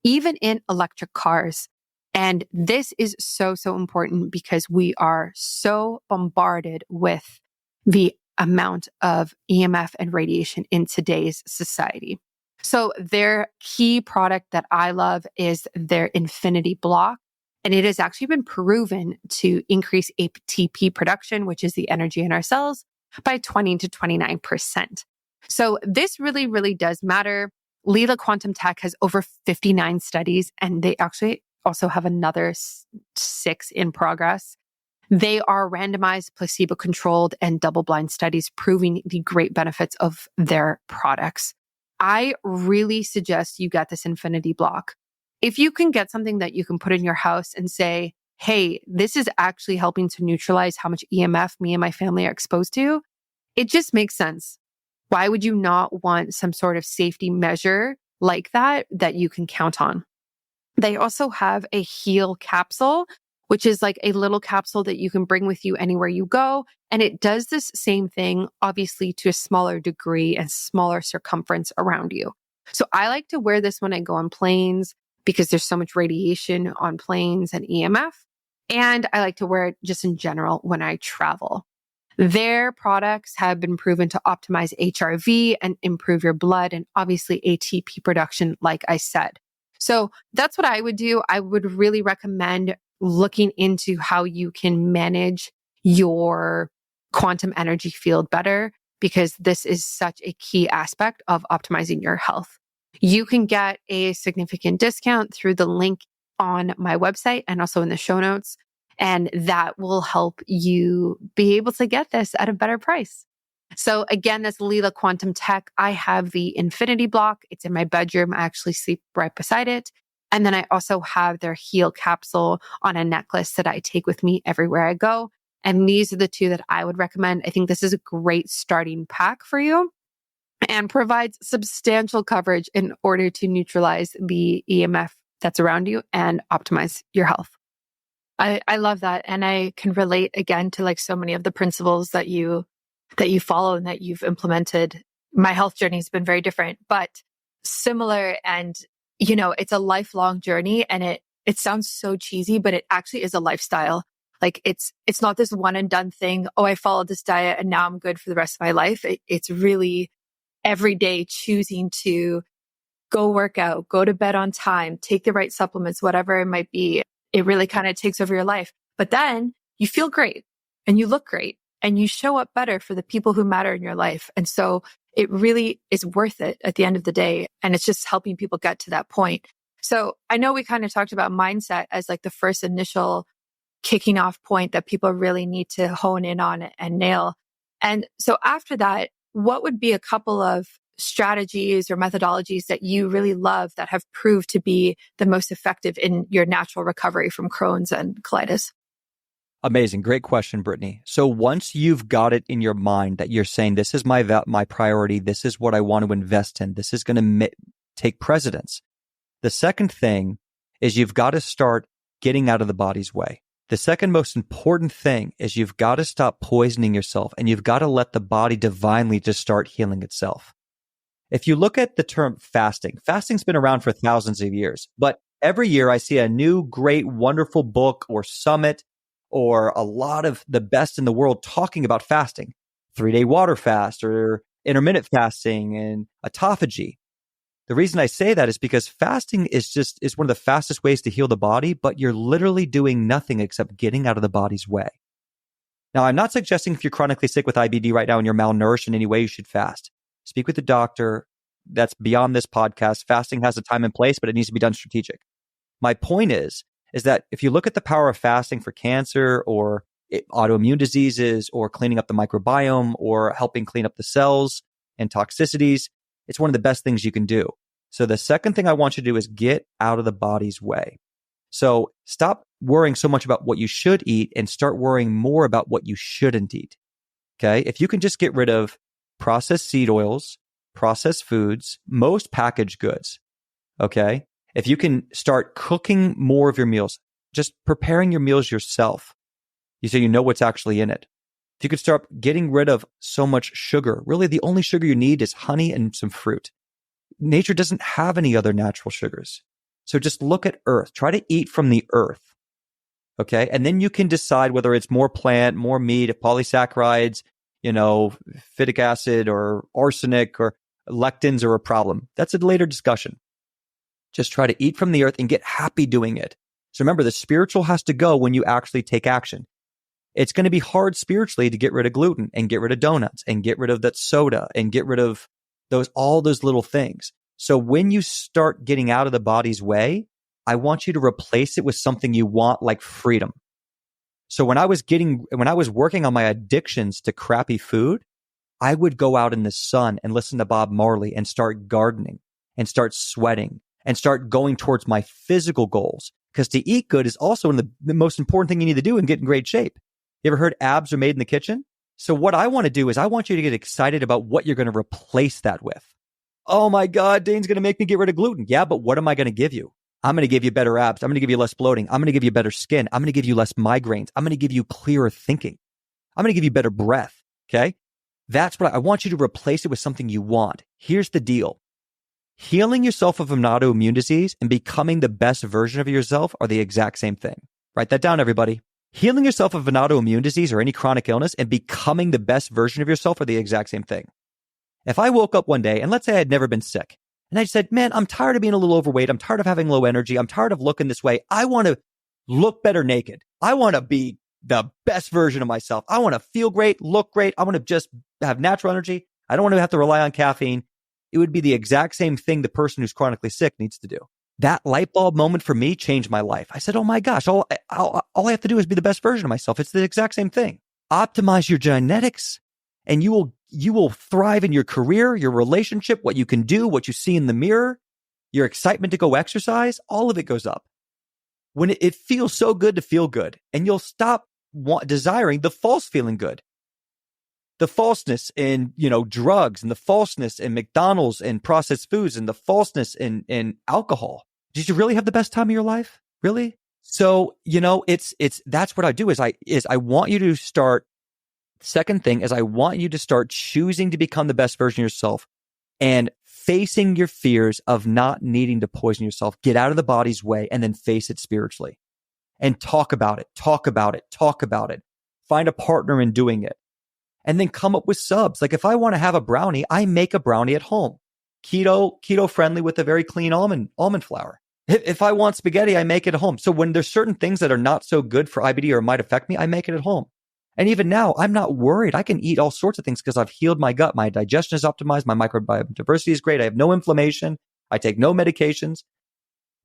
[SPEAKER 1] even in electric cars. And this is so, so important because we are so bombarded with the amount of EMF and radiation in today's society. So their key product that I love is their Infinity Block. And it has actually been proven to increase ATP production, which is the energy in our cells, by 20 to 29%. So this really, really does matter. Lila Quantum Tech has over 59 studies, and they actually also have another 6 in progress. They are randomized, placebo-controlled, and double-blind studies proving the great benefits of their products. I really suggest you get this infinity block. If you can get something that you can put in your house and say, hey, this is actually helping to neutralize how much EMF me and my family are exposed to, it just makes sense. Why would you not want some sort of safety measure like that you can count on? They also have a Heal capsule, which is like a little capsule that you can bring with you anywhere you go. And it does this same thing, obviously to a smaller degree and smaller circumference around you. So I like to wear this when I go on planes because there's so much radiation on planes and EMF. And I like to wear it just in general when I travel. Their products have been proven to optimize HRV and improve your blood and obviously ATP production, like I said. So that's what I would do. I would really recommend looking into how you can manage your quantum energy field better, because this is such a key aspect of optimizing your health. You can get a significant discount through the link on my website and also in the show notes. And that will help you be able to get this at a better price. So again, that's Lila Quantum Tech. I have the Infinity Block. It's in my bedroom. I actually sleep right beside it. And then I also have their Heal capsule on a necklace that I take with me everywhere I go. And these are the 2 that I would recommend. I think this is a great starting pack for you and provides substantial coverage in order to neutralize the EMF that's around you and optimize your health.
[SPEAKER 3] I love that. And I can relate again to like so many of the principles that you follow and that you've implemented. My health journey has been very different, but similar. And, you know, it's a lifelong journey, and it sounds so cheesy, but it actually is a lifestyle. Like it's not this one and done thing. Oh, I followed this diet and now I'm good for the rest of my life. It's really every day choosing to go work out, go to bed on time, take the right supplements, whatever it might be. It really kind of takes over your life. But then you feel great and you look great and you show up better for the people who matter in your life. And so it really is worth it at the end of the day. And it's just helping people get to that point. So I know we kind of talked about mindset as like the first initial kicking off point that people really need to hone in on and nail. And so after that, what would be a couple of strategies or methodologies that you really love that have proved to be the most effective in your natural recovery from Crohn's and colitis?
[SPEAKER 2] Amazing. Great question, Brittany. So once you've got it in your mind that you're saying, this is my priority, this is what I want to invest in, this is going to take precedence. The second thing is you've got to start getting out of the body's way. The second most important thing is you've got to stop poisoning yourself, and you've got to let the body divinely just start healing itself. If you look at the term fasting's been around for thousands of years, but every year I see a new, great, wonderful book or summit or a lot of the best in the world talking about fasting, 3-day water fast or intermittent fasting and autophagy. The reason I say that is because fasting is one of the fastest ways to heal the body, but you're literally doing nothing except getting out of the body's way. Now, I'm not suggesting if you're chronically sick with IBD right now and you're malnourished in any way, you should fast. Speak with the doctor. That's beyond this podcast. Fasting has a time and place, but it needs to be done strategic. My point is that if you look at the power of fasting for cancer or autoimmune diseases or cleaning up the microbiome or helping clean up the cells and toxicities, it's one of the best things you can do. So the second thing I want you to do is get out of the body's way. So stop worrying so much about what you should eat and start worrying more about what you shouldn't eat. Okay? If you can just get rid of processed seed oils, processed foods, most packaged goods. Okay? If you can start cooking more of your meals, just preparing your meals yourself, so you know what's actually in it. If you could start getting rid of so much sugar, really the only sugar you need is honey and some fruit. Nature doesn't have any other natural sugars. So just look at earth. Try to eat from the earth. Okay? And then you can decide whether it's more plant, more meat, polysaccharides, phytic acid or arsenic or lectins are a problem. That's a later discussion. Just try to eat from the earth and get happy doing it. So remember, the spiritual has to go when you actually take action. It's going to be hard spiritually to get rid of gluten and get rid of donuts and get rid of that soda and get rid of all those little things. So when you start getting out of the body's way, I want you to replace it with something you want, like freedom. So when I was working on my addictions to crappy food, I would go out in the sun and listen to Bob Marley and start gardening and start sweating and start going towards my physical goals. Because to eat good is also one of the most important thing you need to do and get in great shape. You ever heard abs are made in the kitchen? So what I want to do is I want you to get excited about what you're going to replace that with. Oh my God, Dane's going to make me get rid of gluten. Yeah, but what am I going to give you? I'm going to give you better abs. I'm going to give you less bloating. I'm going to give you better skin. I'm going to give you less migraines. I'm going to give you clearer thinking. I'm going to give you better breath. Okay? That's what I want you to replace it with something you want. Here's the deal. Healing yourself of an autoimmune disease and becoming the best version of yourself are the exact same thing. Write that down, everybody. Healing yourself of an autoimmune disease or any chronic illness and becoming the best version of yourself are the exact same thing. If I woke up one day and let's say I had never been sick and I said, man, I'm tired of being a little overweight. I'm tired of having low energy. I'm tired of looking this way. I want to look better naked. I want to be the best version of myself. I want to feel great, look great. I want to just have natural energy. I don't want to have to rely on caffeine. It would be the exact same thing the person who's chronically sick needs to do. That light bulb moment for me changed my life. I said, oh my gosh, all I have to do is be the best version of myself. It's the exact same thing. Optimize your genetics and you will thrive in your career, your relationship, what you can do, what you see in the mirror, your excitement to go exercise, all of it goes up. When it feels so good to feel good, and you'll stop desiring the false feeling good. The falseness in, drugs and the falseness in McDonald's and processed foods and the falseness in alcohol. Did you really have the best time of your life? Really? So, that's what I do is I want you to start. Second thing is I want you to start choosing to become the best version of yourself and facing your fears of not needing to poison yourself. Get out of the body's way and then face it spiritually and talk about it. Find a partner in doing it. And then come up with subs. Like if I want to have a brownie, I make a brownie at home. Keto friendly with a very clean almond flour. If I want spaghetti, I make it at home. So when there's certain things that are not so good for IBD or might affect me, I make it at home. And even now, I'm not worried. I can eat all sorts of things because I've healed my gut. My digestion is optimized. My microbiome diversity is great. I have no inflammation. I take no medications.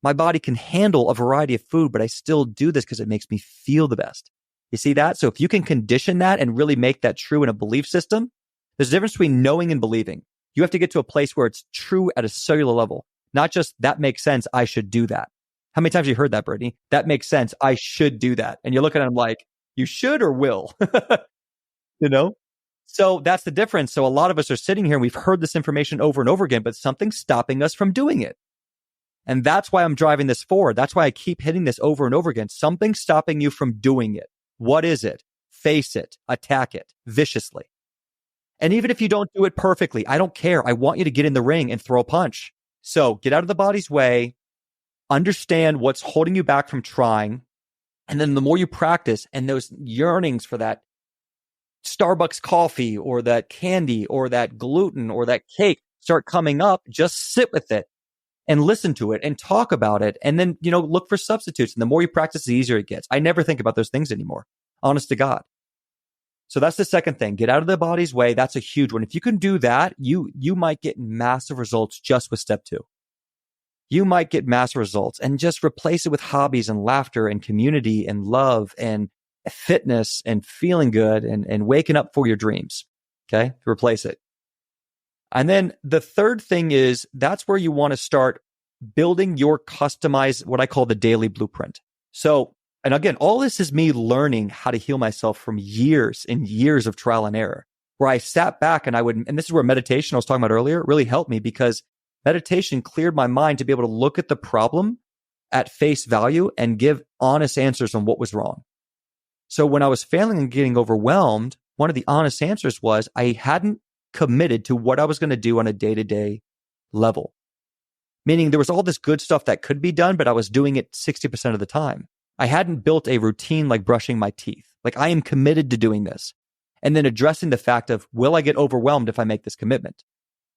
[SPEAKER 2] My body can handle a variety of food, but I still do this because it makes me feel the best. You see that? So if you can condition that and really make that true in a belief system, there's a difference between knowing and believing. You have to get to a place where it's true at a cellular level, not just that makes sense. I should do that. How many times have you heard that, Brittany? That makes sense. I should do that. And you're looking at them like, you should or will, So that's the difference. So a lot of us are sitting here and we've heard this information over and over again, but something's stopping us from doing it. And that's why I'm driving this forward. That's why I keep hitting this over and over again. Something's stopping you from doing it. What is it? Face it, attack it viciously. And even if you don't do it perfectly, I don't care. I want you to get in the ring and throw a punch. So get out of the body's way, understand what's holding you back from trying. And then the more you practice and those yearnings for that Starbucks coffee or that candy or that gluten or that cake start coming up, just sit with it and listen to it and talk about it. And then, look for substitutes. And the more you practice, the easier it gets. I never think about those things anymore. Honest to God. So that's the second thing. Get out of the body's way. That's a huge one. If you can do that, you might get massive results just with step 2. You might get massive results and just replace it with hobbies and laughter and community and love and fitness and feeling good and waking up for your dreams. Okay. Replace it. And then the third thing is that's where you want to start building your customized, what I call the daily blueprint. So, and again, all this is me learning how to heal myself from years and years of trial and error, where I sat back and and this is where meditation I was talking about earlier really helped me because meditation cleared my mind to be able to look at the problem at face value and give honest answers on what was wrong. So when I was failing and getting overwhelmed, one of the honest answers was I hadn't committed to what I was going to do on a day-to-day level. Meaning there was all this good stuff that could be done, but I was doing it 60% of the time. I hadn't built a routine like brushing my teeth. Like I am committed to doing this. And then addressing the fact of, will I get overwhelmed if I make this commitment?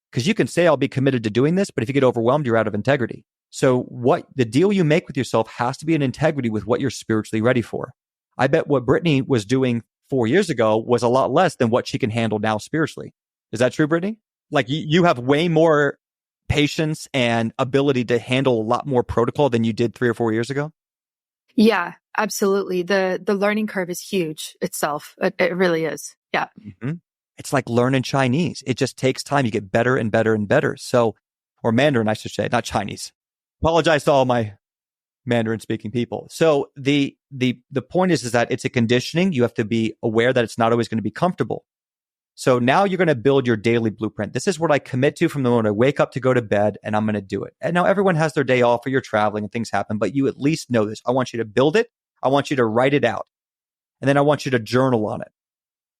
[SPEAKER 2] Because you can say I'll be committed to doing this, but if you get overwhelmed, you're out of integrity. So what the deal you make with yourself has to be in integrity with what you're spiritually ready for. I bet what Brittany was doing 4 years ago was a lot less than what she can handle now spiritually. Is that true, Brittany? Like you have way more patience and ability to handle a lot more protocol than you did 3 or 4 years ago?
[SPEAKER 3] Yeah, absolutely. The learning curve is huge itself. It really is. Yeah.
[SPEAKER 2] Mm-hmm. It's like learning Chinese. It just takes time. You get better and better and better. So, or Mandarin, I should say, not Chinese. Apologize to all my Mandarin speaking people. So the point is that it's a conditioning. You have to be aware that it's not always going to be comfortable. So now you're going to build your daily blueprint. This is what I commit to from the moment I wake up to go to bed, and I'm going to do it. And now everyone has their day off or you're traveling and things happen, but you at least know this. I want you to build it. I want you to write it out. And then I want you to journal on it.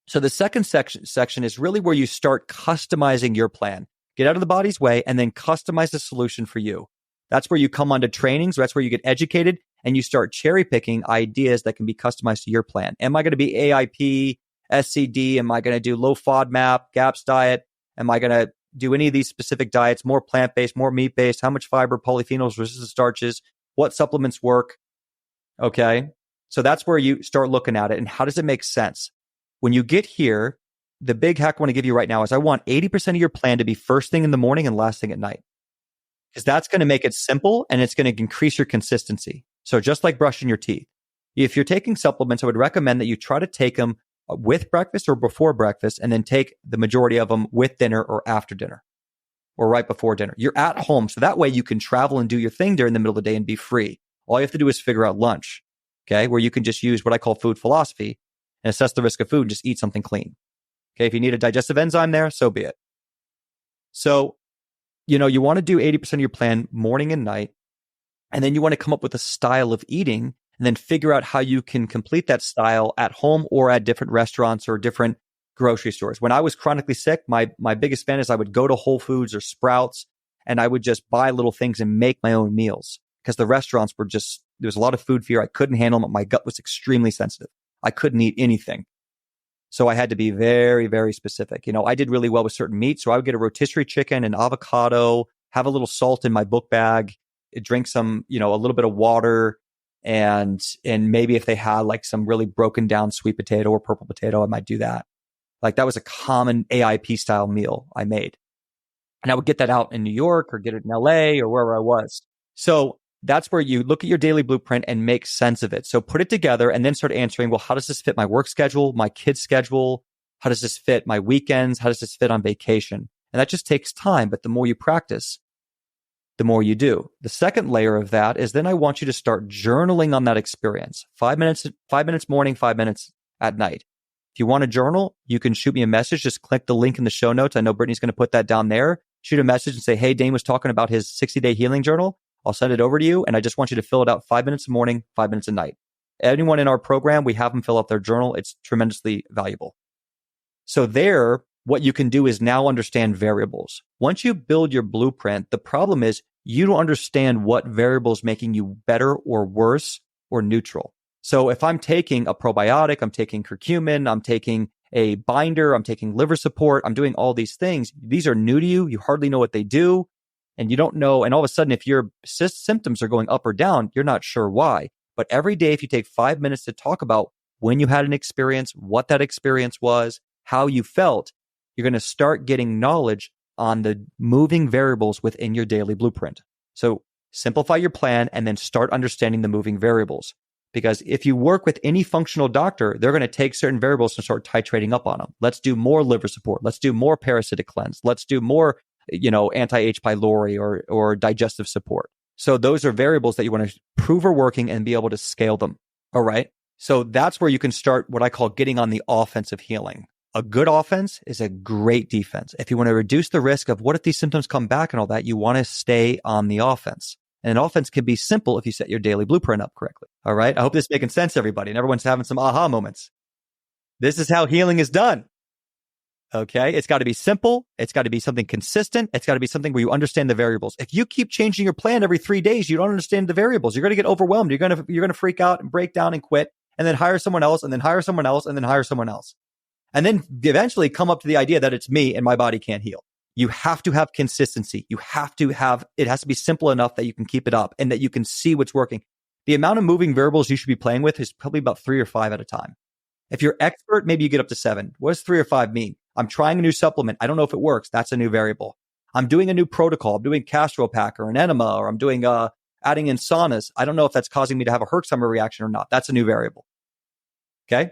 [SPEAKER 2] So the second section is really where you start customizing your plan. Get out of the body's way and then customize the solution for you. That's where you come onto trainings. That's where you get educated and you start cherry picking ideas that can be customized to your plan. Am I going to be AIP, SCD? Am I going to do low FODMAP, GAPS diet? Am I going to do any of these specific diets, more plant-based, more meat-based? How much fiber, polyphenols, resistant starches? What supplements work? Okay. So that's where you start looking at it. And how does it make sense? When you get here, the big hack I want to give you right now is I want 80% of your plan to be first thing in the morning and last thing at night. Because that's going to make it simple and it's going to increase your consistency. So just like brushing your teeth, if you're taking supplements, I would recommend that you try to take them with breakfast or before breakfast and then take the majority of them with dinner or after dinner or right before dinner. You're at home. So that way you can travel and do your thing during the middle of the day and be free. All you have to do is figure out lunch, okay, where you can just use what I call food philosophy and assess the risk of food and just eat something clean. Okay, if you need a digestive enzyme there, so be it. So, you want to do 80% of your plan morning and night, and then you want to come up with a style of eating and then figure out how you can complete that style at home or at different restaurants or different grocery stores. When I was chronically sick, my biggest fan is I would go to Whole Foods or Sprouts and I would just buy little things and make my own meals because the restaurants were just, there was a lot of food fear. I couldn't handle them. My gut was extremely sensitive. I couldn't eat anything. So I had to be very, very specific. I did really well with certain meats. So I would get a rotisserie chicken and avocado, have a little salt in my book bag, drink some, a little bit of water. And maybe if they had like some really broken down sweet potato or purple potato, I might do that. Like that was a common AIP style meal I made. And I would get that out in New York or get it in LA or wherever I was. So that's where you look at your daily blueprint and make sense of it. So put it together and then start answering, well, how does this fit my work schedule, my kids' schedule? How does this fit my weekends? How does this fit on vacation? And that just takes time. But the more you practice, the more you do. The second layer of that is then I want you to start journaling on that experience. 5 minutes morning, 5 minutes at night. If you want to journal, you can shoot me a message. Just click the link in the show notes. I know Brittany's going to put that down there. Shoot a message and say, hey, Dane was talking about his 60-day healing journal. I'll send it over to you. And I just want you to fill it out 5 minutes in the morning, 5 minutes at night. Anyone in our program, we have them fill out their journal. It's tremendously valuable. So there, what you can do is now understand variables. Once you build your blueprint, the problem is you don't understand what variables making you better or worse or neutral. So if I'm taking a probiotic, I'm taking curcumin, I'm taking a binder, I'm taking liver support, I'm doing all these things. These are new to you. You hardly know what they do. And you don't know. And all of a sudden, if your symptoms are going up or down, you're not sure why. But every day, if you take 5 minutes to talk about when you had an experience, what that experience was, how you felt, you're going to start getting knowledge on the moving variables within your daily blueprint. So simplify your plan and then start understanding the moving variables. Because if you work with any functional doctor, they're going to take certain variables and start titrating up on them. Let's do more liver support. Let's do more parasitic cleanse. Let's do more anti-H. pylori or digestive support. So those are variables that you want to prove are working and be able to scale them. All right. So that's where you can start what I call getting on the offensive healing. A good offense is a great defense. If you want to reduce the risk of what if these symptoms come back and all that, you want to stay on the offense. And an offense can be simple if you set your daily blueprint up correctly. All right. I hope this is making sense, everybody. And everyone's having some aha moments. This is how healing is done. Okay. It's got to be simple. It's got to be something consistent. It's got to be something where you understand the variables. If you keep changing your plan every 3 days, you don't understand the variables. You're going to get overwhelmed. You're going to freak out and break down and quit and then hire someone else and then hire someone else and then hire someone else. And then eventually come up to the idea that it's me and my body can't heal. You have to have consistency. It has to be simple enough that you can keep it up and that you can see what's working. The amount of moving variables you should be playing with is probably about 3 or 5 at a time. If you're expert, maybe you get up to 7. What does 3 or 5 mean? I'm trying a new supplement. I don't know if it works. That's a new variable. I'm doing a new protocol. I'm doing Castro pack or an enema, or I'm doing adding in saunas. I don't know if that's causing me to have a Herxheimer reaction or not. That's a new variable. Okay?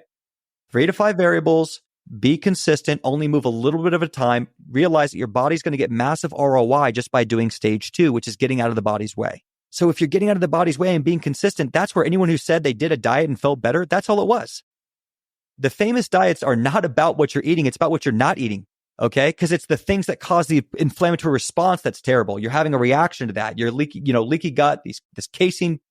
[SPEAKER 2] 3 to 5 variables. Be consistent. Only move a little bit at a time. Realize that your body's going to get massive ROI just by doing stage 2, which is getting out of the body's way. So if you're getting out of the body's way and being consistent, that's where anyone who said they did a diet and felt better, that's all it was. The famous diets are not about what you're eating. It's about what you're not eating. Okay? Because it's the things that cause the inflammatory response that's terrible. You're having a reaction to that. You're leaky gut, this casein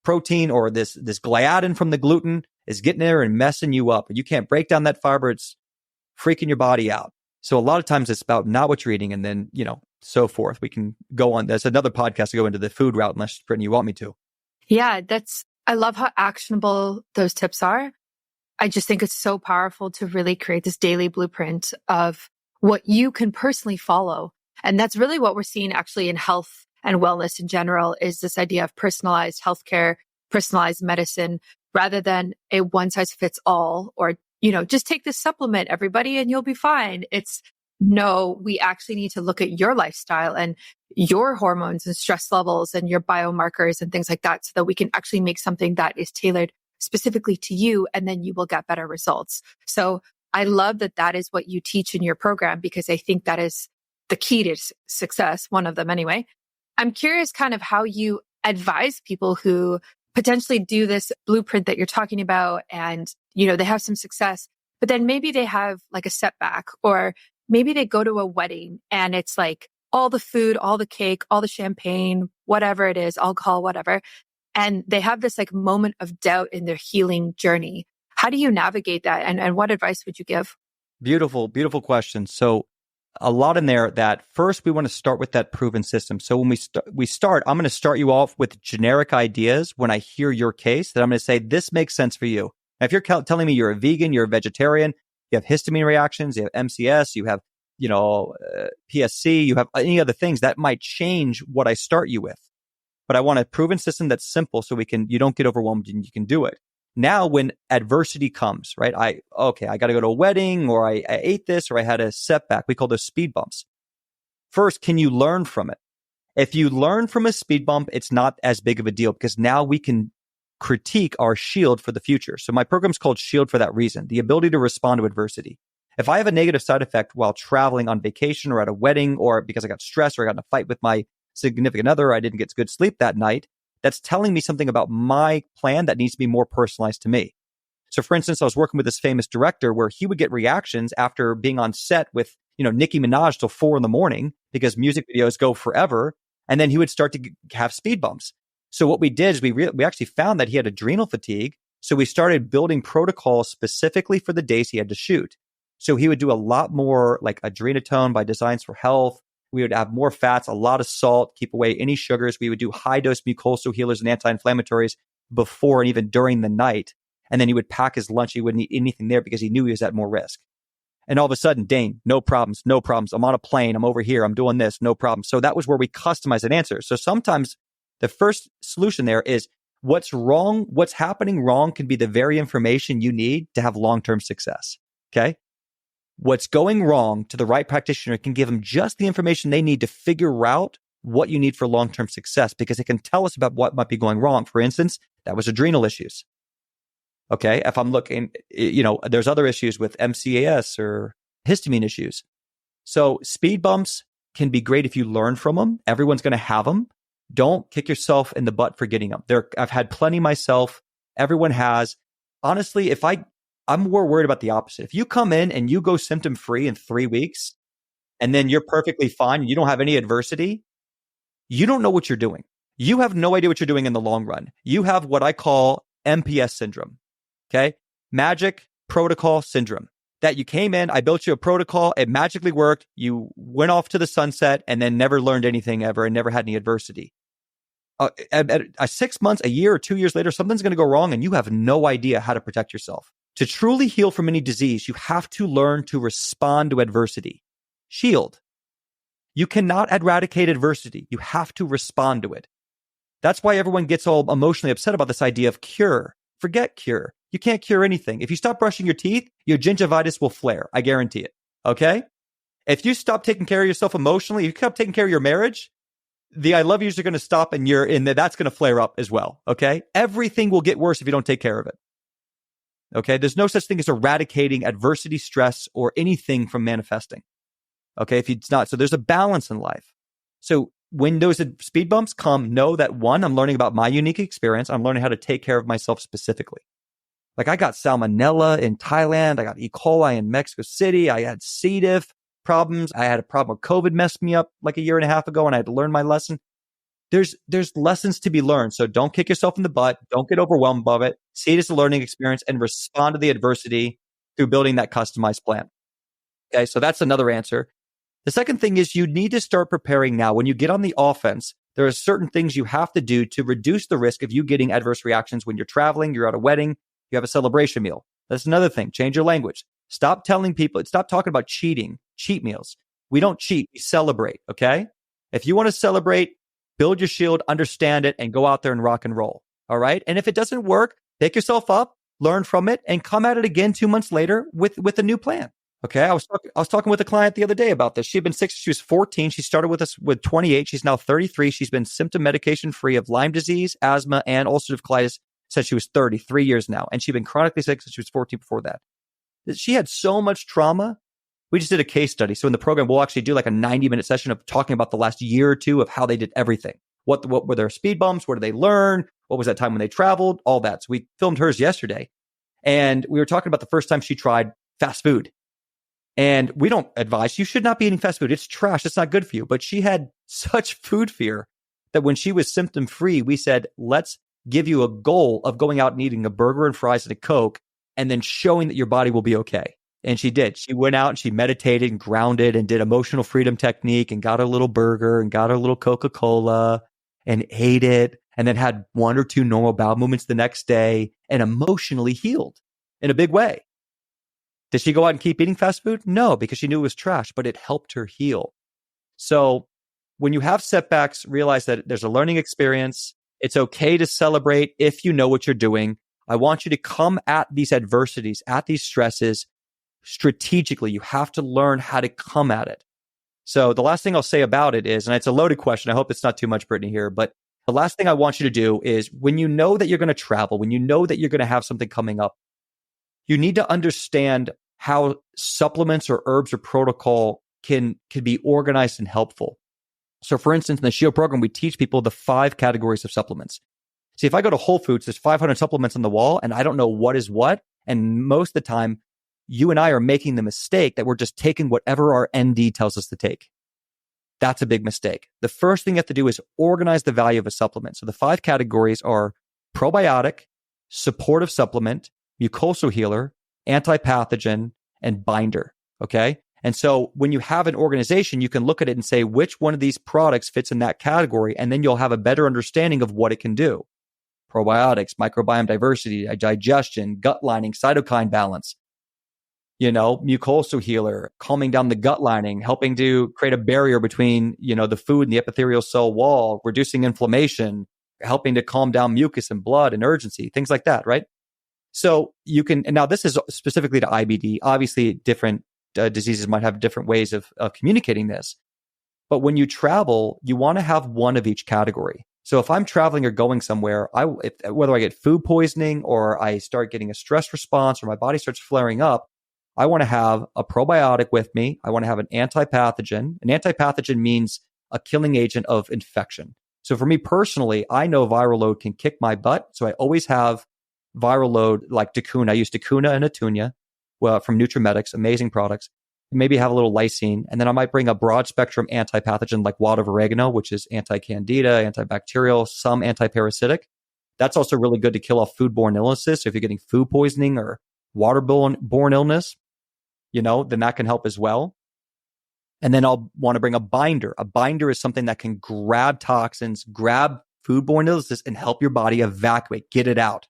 [SPEAKER 2] protein or this gliadin from the gluten is getting there and messing you up. You can't break down that fiber. It's freaking your body out. So a lot of times it's about not what you're eating and then, so forth. We can go on. There's another podcast to go into the food route unless, Brittany, you want me to.
[SPEAKER 3] Yeah, I love how actionable those tips are. I just think it's so powerful to really create this daily blueprint of what you can personally follow. And that's really what we're seeing actually in health and wellness in general, is this idea of personalized healthcare, personalized medicine, rather than a one size fits all, or, just take this supplement, everybody, and you'll be fine. It's no, we actually need to look at your lifestyle and your hormones and stress levels and your biomarkers and things like that, so that we can actually make something that is tailored specifically to you, and then you will get better results. So I love that is what you teach in your program, because I think that is the key to success, one of them anyway. I'm curious kind of how you advise people who potentially do this blueprint that you're talking about and, they have some success, but then maybe they have like a setback, or maybe they go to a wedding and it's like all the food, all the cake, all the champagne, whatever it is, alcohol, whatever. And they have this like moment of doubt in their healing journey. How do you navigate that? And what advice would you give?
[SPEAKER 2] Beautiful, beautiful question. So a lot in there. That first, we want to start with that proven system. So when we start, I'm going to start you off with generic ideas. When I hear your case, that I'm going to say, this makes sense for you. Now, if you're telling me you're a vegan, you're a vegetarian, you have histamine reactions, you have MCS, you have, PSC, you have any other things, that might change what I start you with. But I want a proven system that's simple so you don't get overwhelmed and you can do it. Now, when adversity comes, right? I got to go to a wedding, or I ate this, or I had a setback. We call those speed bumps. First, can you learn from it? If you learn from a speed bump, it's not as big of a deal, because now we can critique our shield for the future. So my program's called Shield for that reason, the ability to respond to adversity. If I have a negative side effect while traveling on vacation or at a wedding, or because I got stressed or I got in a fight with my significant other, I didn't get good sleep that night, that's telling me something about my plan that needs to be more personalized to me. So for instance, I was working with this famous director where he would get reactions after being on set with, Nicki Minaj till 4 a.m, because music videos go forever. And then he would start to have speed bumps. So what we did is we actually found that he had adrenal fatigue. So we started building protocols specifically for the days he had to shoot. So he would do a lot more like adrenotone by Designs for Health. We would have more fats, a lot of salt, keep away any sugars. We would do high dose mucosal healers and anti-inflammatories before and even during the night. And then he would pack his lunch. He wouldn't eat anything there because he knew he was at more risk. And all of a sudden, Dane, no problems. I'm on a plane. I'm over here. I'm doing this. No problem. So that was where we customized an answer. So sometimes the first solution there is what's wrong, what's happening wrong can be the very information you need to have long-term success. Okay. What's going wrong to the right practitioner can give them just the information they need to figure out what you need for long-term success, because it can tell us about what might be going wrong. For instance, that was adrenal issues. Okay. If I'm looking, there's other issues with MCAS or histamine issues. So speed bumps can be great if you learn from them. Everyone's going to have them. Don't kick yourself in the butt for getting them. I've had plenty myself. Everyone has. Honestly, I'm more worried about the opposite. If you come in and you go symptom free in 3 weeks, and then you're perfectly fine and you don't have any adversity, you don't know what you're doing. You have no idea what you're doing in the long run. You have what I call MPS syndrome. Okay. Magic protocol syndrome. That you came in, I built you a protocol, it magically worked, you went off to the sunset and then never learned anything ever and never had any adversity. At 6 months, a year or 2 years later, something's going to go wrong and you have no idea how to protect yourself. To truly heal from any disease, you have to learn to respond to adversity. Shield. You cannot eradicate adversity. You have to respond to it. That's why everyone gets all emotionally upset about this idea of cure. Forget cure. You can't cure anything. If you stop brushing your teeth, your gingivitis will flare. I guarantee it. Okay? If you stop taking care of yourself emotionally, if you stop taking care of your marriage, the I love yous are going to stop and that's going to flare up as well. Okay? Everything will get worse if you don't take care of it. Okay? There's no such thing as eradicating adversity, stress, or anything from manifesting. Okay? If it's not. So there's a balance in life. So when those speed bumps come, know that one, I'm learning about my unique experience. I'm learning how to take care of myself specifically. Like I got salmonella in Thailand. I got E. coli in Mexico City. I had C. diff problems. I had a problem where COVID messed me up like a year and a half ago and I had to learn my lesson. There's lessons to be learned. So don't kick yourself in the butt. Don't get overwhelmed by it. See it as a learning experience and respond to the adversity through building that customized plan. Okay. So that's another answer. The second thing is you need to start preparing now. When you get on the offense, there are certain things you have to do to reduce the risk of you getting adverse reactions when you're traveling, you're at a wedding, you have a celebration meal. That's another thing. Change your language. Stop telling people, stop talking about cheating, cheat meals. We don't cheat, we celebrate, okay? If you want to celebrate, build your shield, understand it, and go out there and rock and roll, all right? And if it doesn't work, pick yourself up, learn from it, and come at it again 2 months later with a new plan. Okay, I was talking with a client the other day about this. She had been sick. She was 14. She started with us with 28. She's now 33. She's been symptom medication free of Lyme disease, asthma, and ulcerative colitis since she was 30, 3 years now. And she'd been chronically sick since she was 14 before that. She had so much trauma. We just did a case study. So in the program, we'll actually do like a 90-minute session of talking about the last year or two of how they did everything. What were their speed bumps? What did they learn? What was that time when they traveled? All that. So we filmed hers yesterday. And we were talking about the first time she tried fast food. And we don't advise, you should not be eating fast food. It's trash. It's not good for you. But she had such food fear that when she was symptom free, we said, let's give you a goal of going out and eating a burger and fries and a Coke and then showing that your body will be okay. And she did. She went out and she meditated and grounded and did emotional freedom technique and got her little burger and got her little Coca-Cola and ate it and then had 1 or 2 normal bowel movements the next day and emotionally healed in a big way. Did she go out and keep eating fast food? No, because she knew it was trash, but it helped her heal. So when you have setbacks, realize that there's a learning experience. It's okay to celebrate if you know what you're doing. I want you to come at these adversities, at these stresses strategically. You have to learn how to come at it. So the last thing I'll say about it is, and it's a loaded question. I hope it's not too much, Brittany, here, but the last thing I want you to do is when you know that you're going to travel, when you know that you're going to have something coming up, you need to understand how supplements or herbs or protocol can be organized and helpful. So for instance, in the SHIELD program, we teach people the 5 categories of supplements. See, if I go to Whole Foods, there's 500 supplements on the wall and I don't know what is what. And most of the time, you and I are making the mistake that we're just taking whatever our ND tells us to take. That's a big mistake. The first thing you have to do is organize the value of a supplement. So the 5 categories are probiotic, supportive supplement, mucosal healer, antipathogen, and binder. Okay. And so when you have an organization, you can look at it and say which one of these products fits in that category. And then you'll have a better understanding of what it can do. Probiotics, microbiome diversity, digestion, gut lining, cytokine balance, mucosal healer, calming down the gut lining, helping to create a barrier between, the food and the epithelial cell wall, reducing inflammation, helping to calm down mucus and blood and urgency, things like that, right? So you can, and now this is specifically to IBD. Obviously, different diseases might have different ways of communicating this. But when you travel, you want to have one of each category. So if I'm traveling or going somewhere, whether I get food poisoning or I start getting a stress response or my body starts flaring up, I want to have a probiotic with me. I want to have an antipathogen. An antipathogen means a killing agent of infection. So for me personally, I know viral load can kick my butt. So I always have viral load like Dacuna. I use Dacuna and Atunia from Nutrimedics, amazing products. Maybe have a little lysine. And then I might bring a broad spectrum antipathogen like wad of oregano, which is anti-candida, antibacterial, some antiparasitic. That's also really good to kill off foodborne illnesses. So if you're getting food poisoning or waterborne illness, then that can help as well. And then I'll want to bring a binder. A binder is something that can grab toxins, grab foodborne illnesses and help your body evacuate, get it out.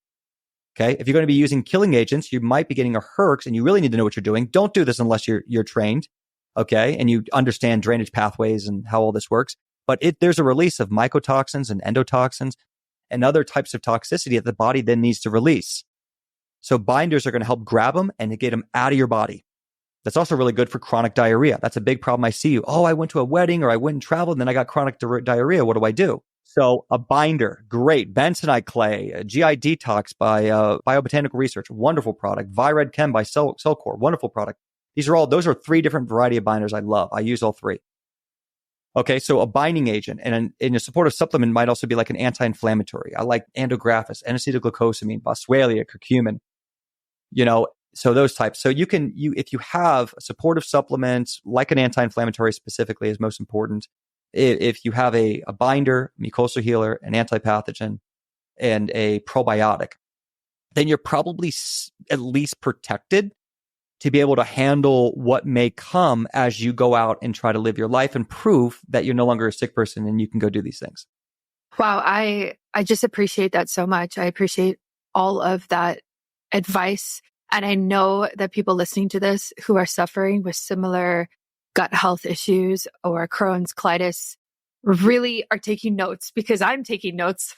[SPEAKER 2] Okay. If you're going to be using killing agents, you might be getting a herx and you really need to know what you're doing. Don't do this unless you're trained. Okay. And you understand drainage pathways and how all this works. But there's a release of mycotoxins and endotoxins and other types of toxicity that the body then needs to release. So binders are going to help grab them and get them out of your body. That's also really good for chronic diarrhea. That's a big problem I see. Oh, I went to a wedding or I went and traveled and then I got chronic diarrhea. What do I do? So a binder, great. Bentonite clay, a GI detox by Biobotanical Research, wonderful product. Vired Chem by Cellcore, wonderful product. Those are 3 different variety of binders I love. I use all 3. Okay, so a binding agent and a supportive supplement might also be like an anti-inflammatory. I like Andrographis, N-acetylglucosamine, Boswellia, curcumin, so those types. So if you have a supportive supplement, like an anti-inflammatory specifically is most important. If you have a binder, mucosal healer, an antipathogen, and a probiotic, then you're probably at least protected to be able to handle what may come as you go out and try to live your life and prove that you're no longer a sick person and you can go do these things.
[SPEAKER 3] Wow. I just appreciate that so much. I appreciate all of that advice. And I know that people listening to this who are suffering with similar gut health issues or Crohn's, colitis really are taking notes because I'm taking notes.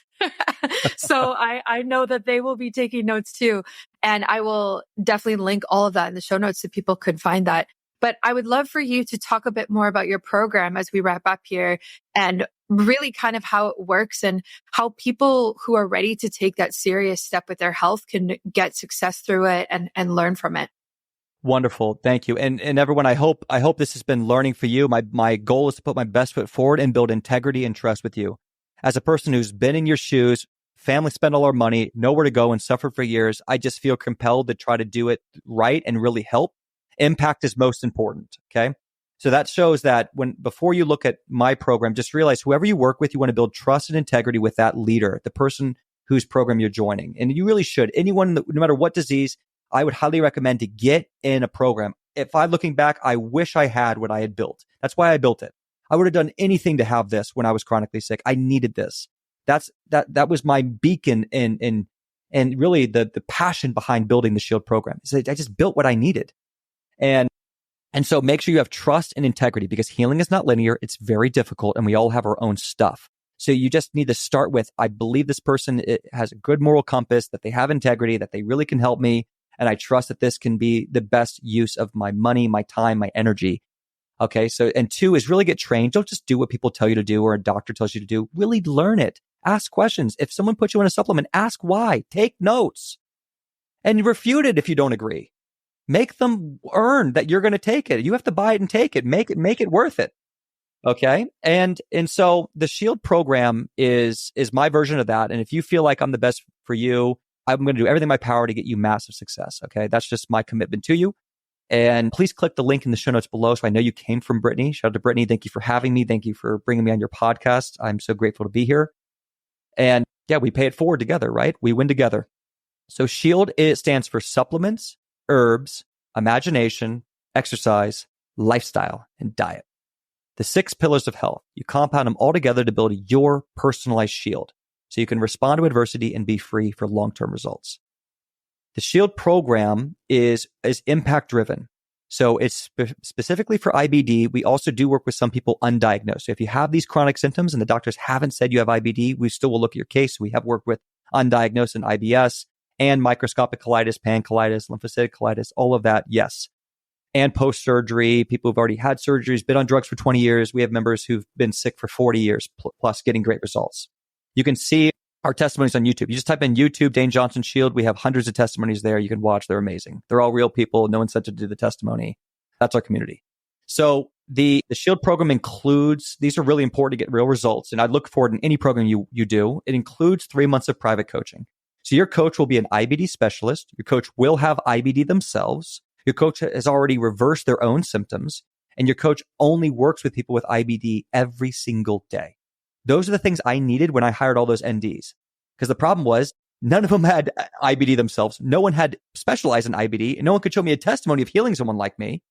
[SPEAKER 3] So I know that they will be taking notes too. And I will definitely link all of that in the show notes so people could find that. But I would love for you to talk a bit more about your program as we wrap up here and really kind of how it works and how people who are ready to take that serious step with their health can get success through it and learn from it.
[SPEAKER 2] Wonderful. Thank you. And everyone, I hope this has been learning for you. My goal is to put my best foot forward and build integrity and trust with you. As a person who's been in your shoes, family spent all our money, nowhere to go and suffered for years, I just feel compelled to try to do it right and really help. Impact is most important. Okay. So that shows that before you look at my program, just realize whoever you work with, you want to build trust and integrity with that leader, the person whose program you're joining. And you really should. Anyone, no matter what disease, I would highly recommend to get in a program. If I'm looking back, I wish I had what I had built. That's why I built it. I would have done anything to have this when I was chronically sick. I needed this. That was my beacon and really the passion behind building the Shield program. I just built what I needed. And so make sure you have trust and integrity because healing is not linear. It's very difficult and we all have our own stuff. So you just need to start with, I believe this person has a good moral compass, that they have integrity, that they really can help me. And I trust that this can be the best use of my money, my time, my energy. Okay. So, and 2 is really get trained. Don't just do what people tell you to do or a doctor tells you to do. Really learn it. Ask questions. If someone puts you on a supplement, ask why. Take notes and refute it if you don't agree. Make them earn that you're going to take it. You have to buy it and take it. Make it worth it. Okay. And so the Shield program is my version of that. And if you feel like I'm the best for you, I'm going to do everything in my power to get you massive success. Okay. That's just my commitment to you. And please click the link in the show notes below. So I know you came from Brittany. Shout out to Brittany. Thank you for having me. Thank you for bringing me on your podcast. I'm so grateful to be here. And yeah, we pay it forward together, right? We win together. So Shield, it stands for supplements, herbs, imagination, exercise, lifestyle, and diet. The 6 pillars of health. You compound them all together to build your personalized shield so you can respond to adversity and be free for long-term results. The Shield program is impact driven. So it's specifically for IBD. We also do work with some people undiagnosed. So if you have these chronic symptoms and the doctors haven't said you have IBD, we still will look at your case. We have worked with undiagnosed and IBS and microscopic colitis, pancolitis, lymphocytic colitis, all of that. Yes. And post-surgery, people who've already had surgeries, been on drugs for 20 years. We have members who've been sick for 40 years plus getting great results. You can see our testimonies on YouTube. You just type in YouTube, Dane Johnson Shield. We have hundreds of testimonies there. You can watch. They're amazing. They're all real people. No one said to do the testimony. That's our community. So the Shield program includes, these are really important to get real results. And I look forward in any program you do. It includes 3 months of private coaching. So your coach will be an IBD specialist. Your coach will have IBD themselves. Your coach has already reversed their own symptoms. And your coach only works with people with IBD every single day. Those are the things I needed when I hired all those NDs. Because the problem was none of them had IBD themselves. No one had specialized in IBD. And no one could show me a testimony of healing someone like me.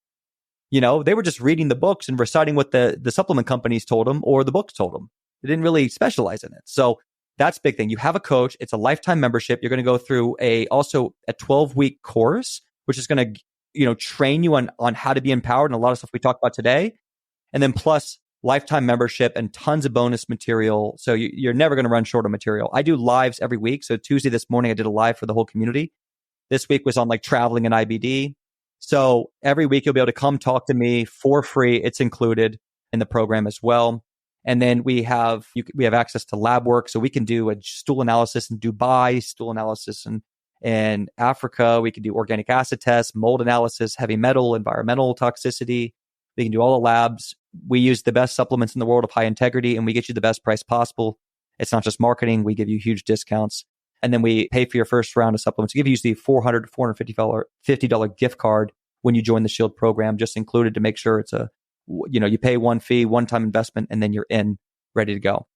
[SPEAKER 2] You know, they were just reading the books and reciting what the supplement companies told them or the books told them. They didn't really specialize in it. So that's a big thing. You have a coach. It's a lifetime membership. You're going to go through also a 12-week course, which is going to train you on how to be empowered and a lot of stuff we talked about today. And then plus lifetime membership and tons of bonus material. So you're never going to run short of material. I do lives every week. So Tuesday this morning, I did a live for the whole community. This week was on like traveling and IBD. So every week you'll be able to come talk to me for free. It's included in the program as well. And then we have access to lab work. So we can do a stool analysis in Dubai, stool analysis in Africa. We can do organic acid tests, mold analysis, heavy metal, environmental toxicity. We can do all the labs. We use the best supplements in the world of high integrity, and we get you the best price possible. It's not just marketing. We give you huge discounts. And then we pay for your first round of supplements. We give you the $400 to $450 gift card when you join the Shield program, just included to make sure it's you pay one fee, one-time investment, and then you're ready to go.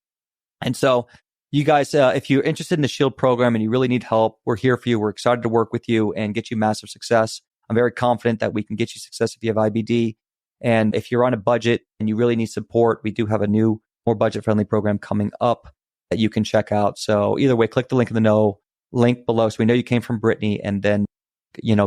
[SPEAKER 2] And so you guys, if you're interested in the Shield program and you really need help, we're here for you. We're excited to work with you and get you massive success. I'm very confident that we can get you success if you have IBD. And if you're on a budget and you really need support, we do have a new, more budget-friendly program coming up that you can check out. So either way, click the link in the link below so we know you came from Brittany, and then,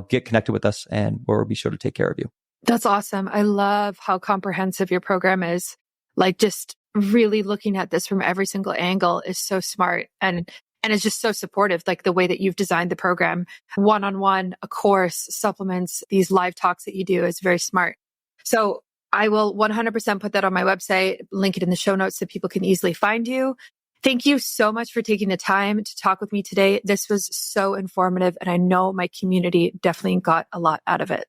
[SPEAKER 2] get connected with us and we'll be sure to take care of you.
[SPEAKER 3] That's awesome. I love how comprehensive your program is. Like, just really looking at this from every single angle is so smart. And it's just so supportive, like the way that you've designed the program, one-on-one, a course, supplements, these live talks that you do is very smart. So I will 100% put that on my website, link it in the show notes so people can easily find you. Thank you so much for taking the time to talk with me today. This was so informative, and I know my community definitely got a lot out of it.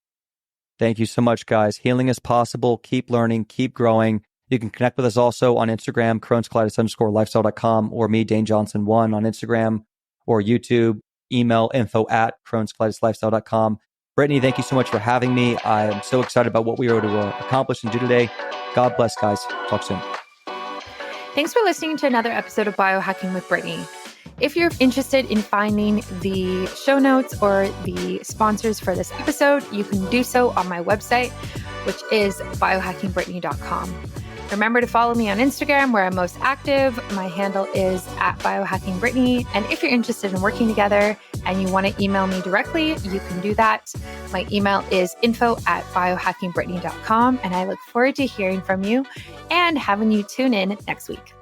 [SPEAKER 2] Thank you so much, guys. Healing is possible. Keep learning, keep growing. You can connect with us also on Instagram, Crohn'sColitis_lifestyle.com, or me, Dane Johnson 1 on Instagram or YouTube. Email info@Crohn'sColitisLifestyle.com. Brittany, thank you so much for having me. I am so excited about what we were able to accomplish and do today. God bless, guys. Talk soon.
[SPEAKER 1] Thanks for listening to another episode of Biohacking with Brittany. If you're interested in finding the show notes or the sponsors for this episode, you can do so on my website, which is biohackingbrittany.com. Remember to follow me on Instagram, where I'm most active. My handle is @biohackingbrittany. And if you're interested in working together and you want to email me directly, you can do that. My email is info@biohackingbrittany.com. And I look forward to hearing from you and having you tune in next week.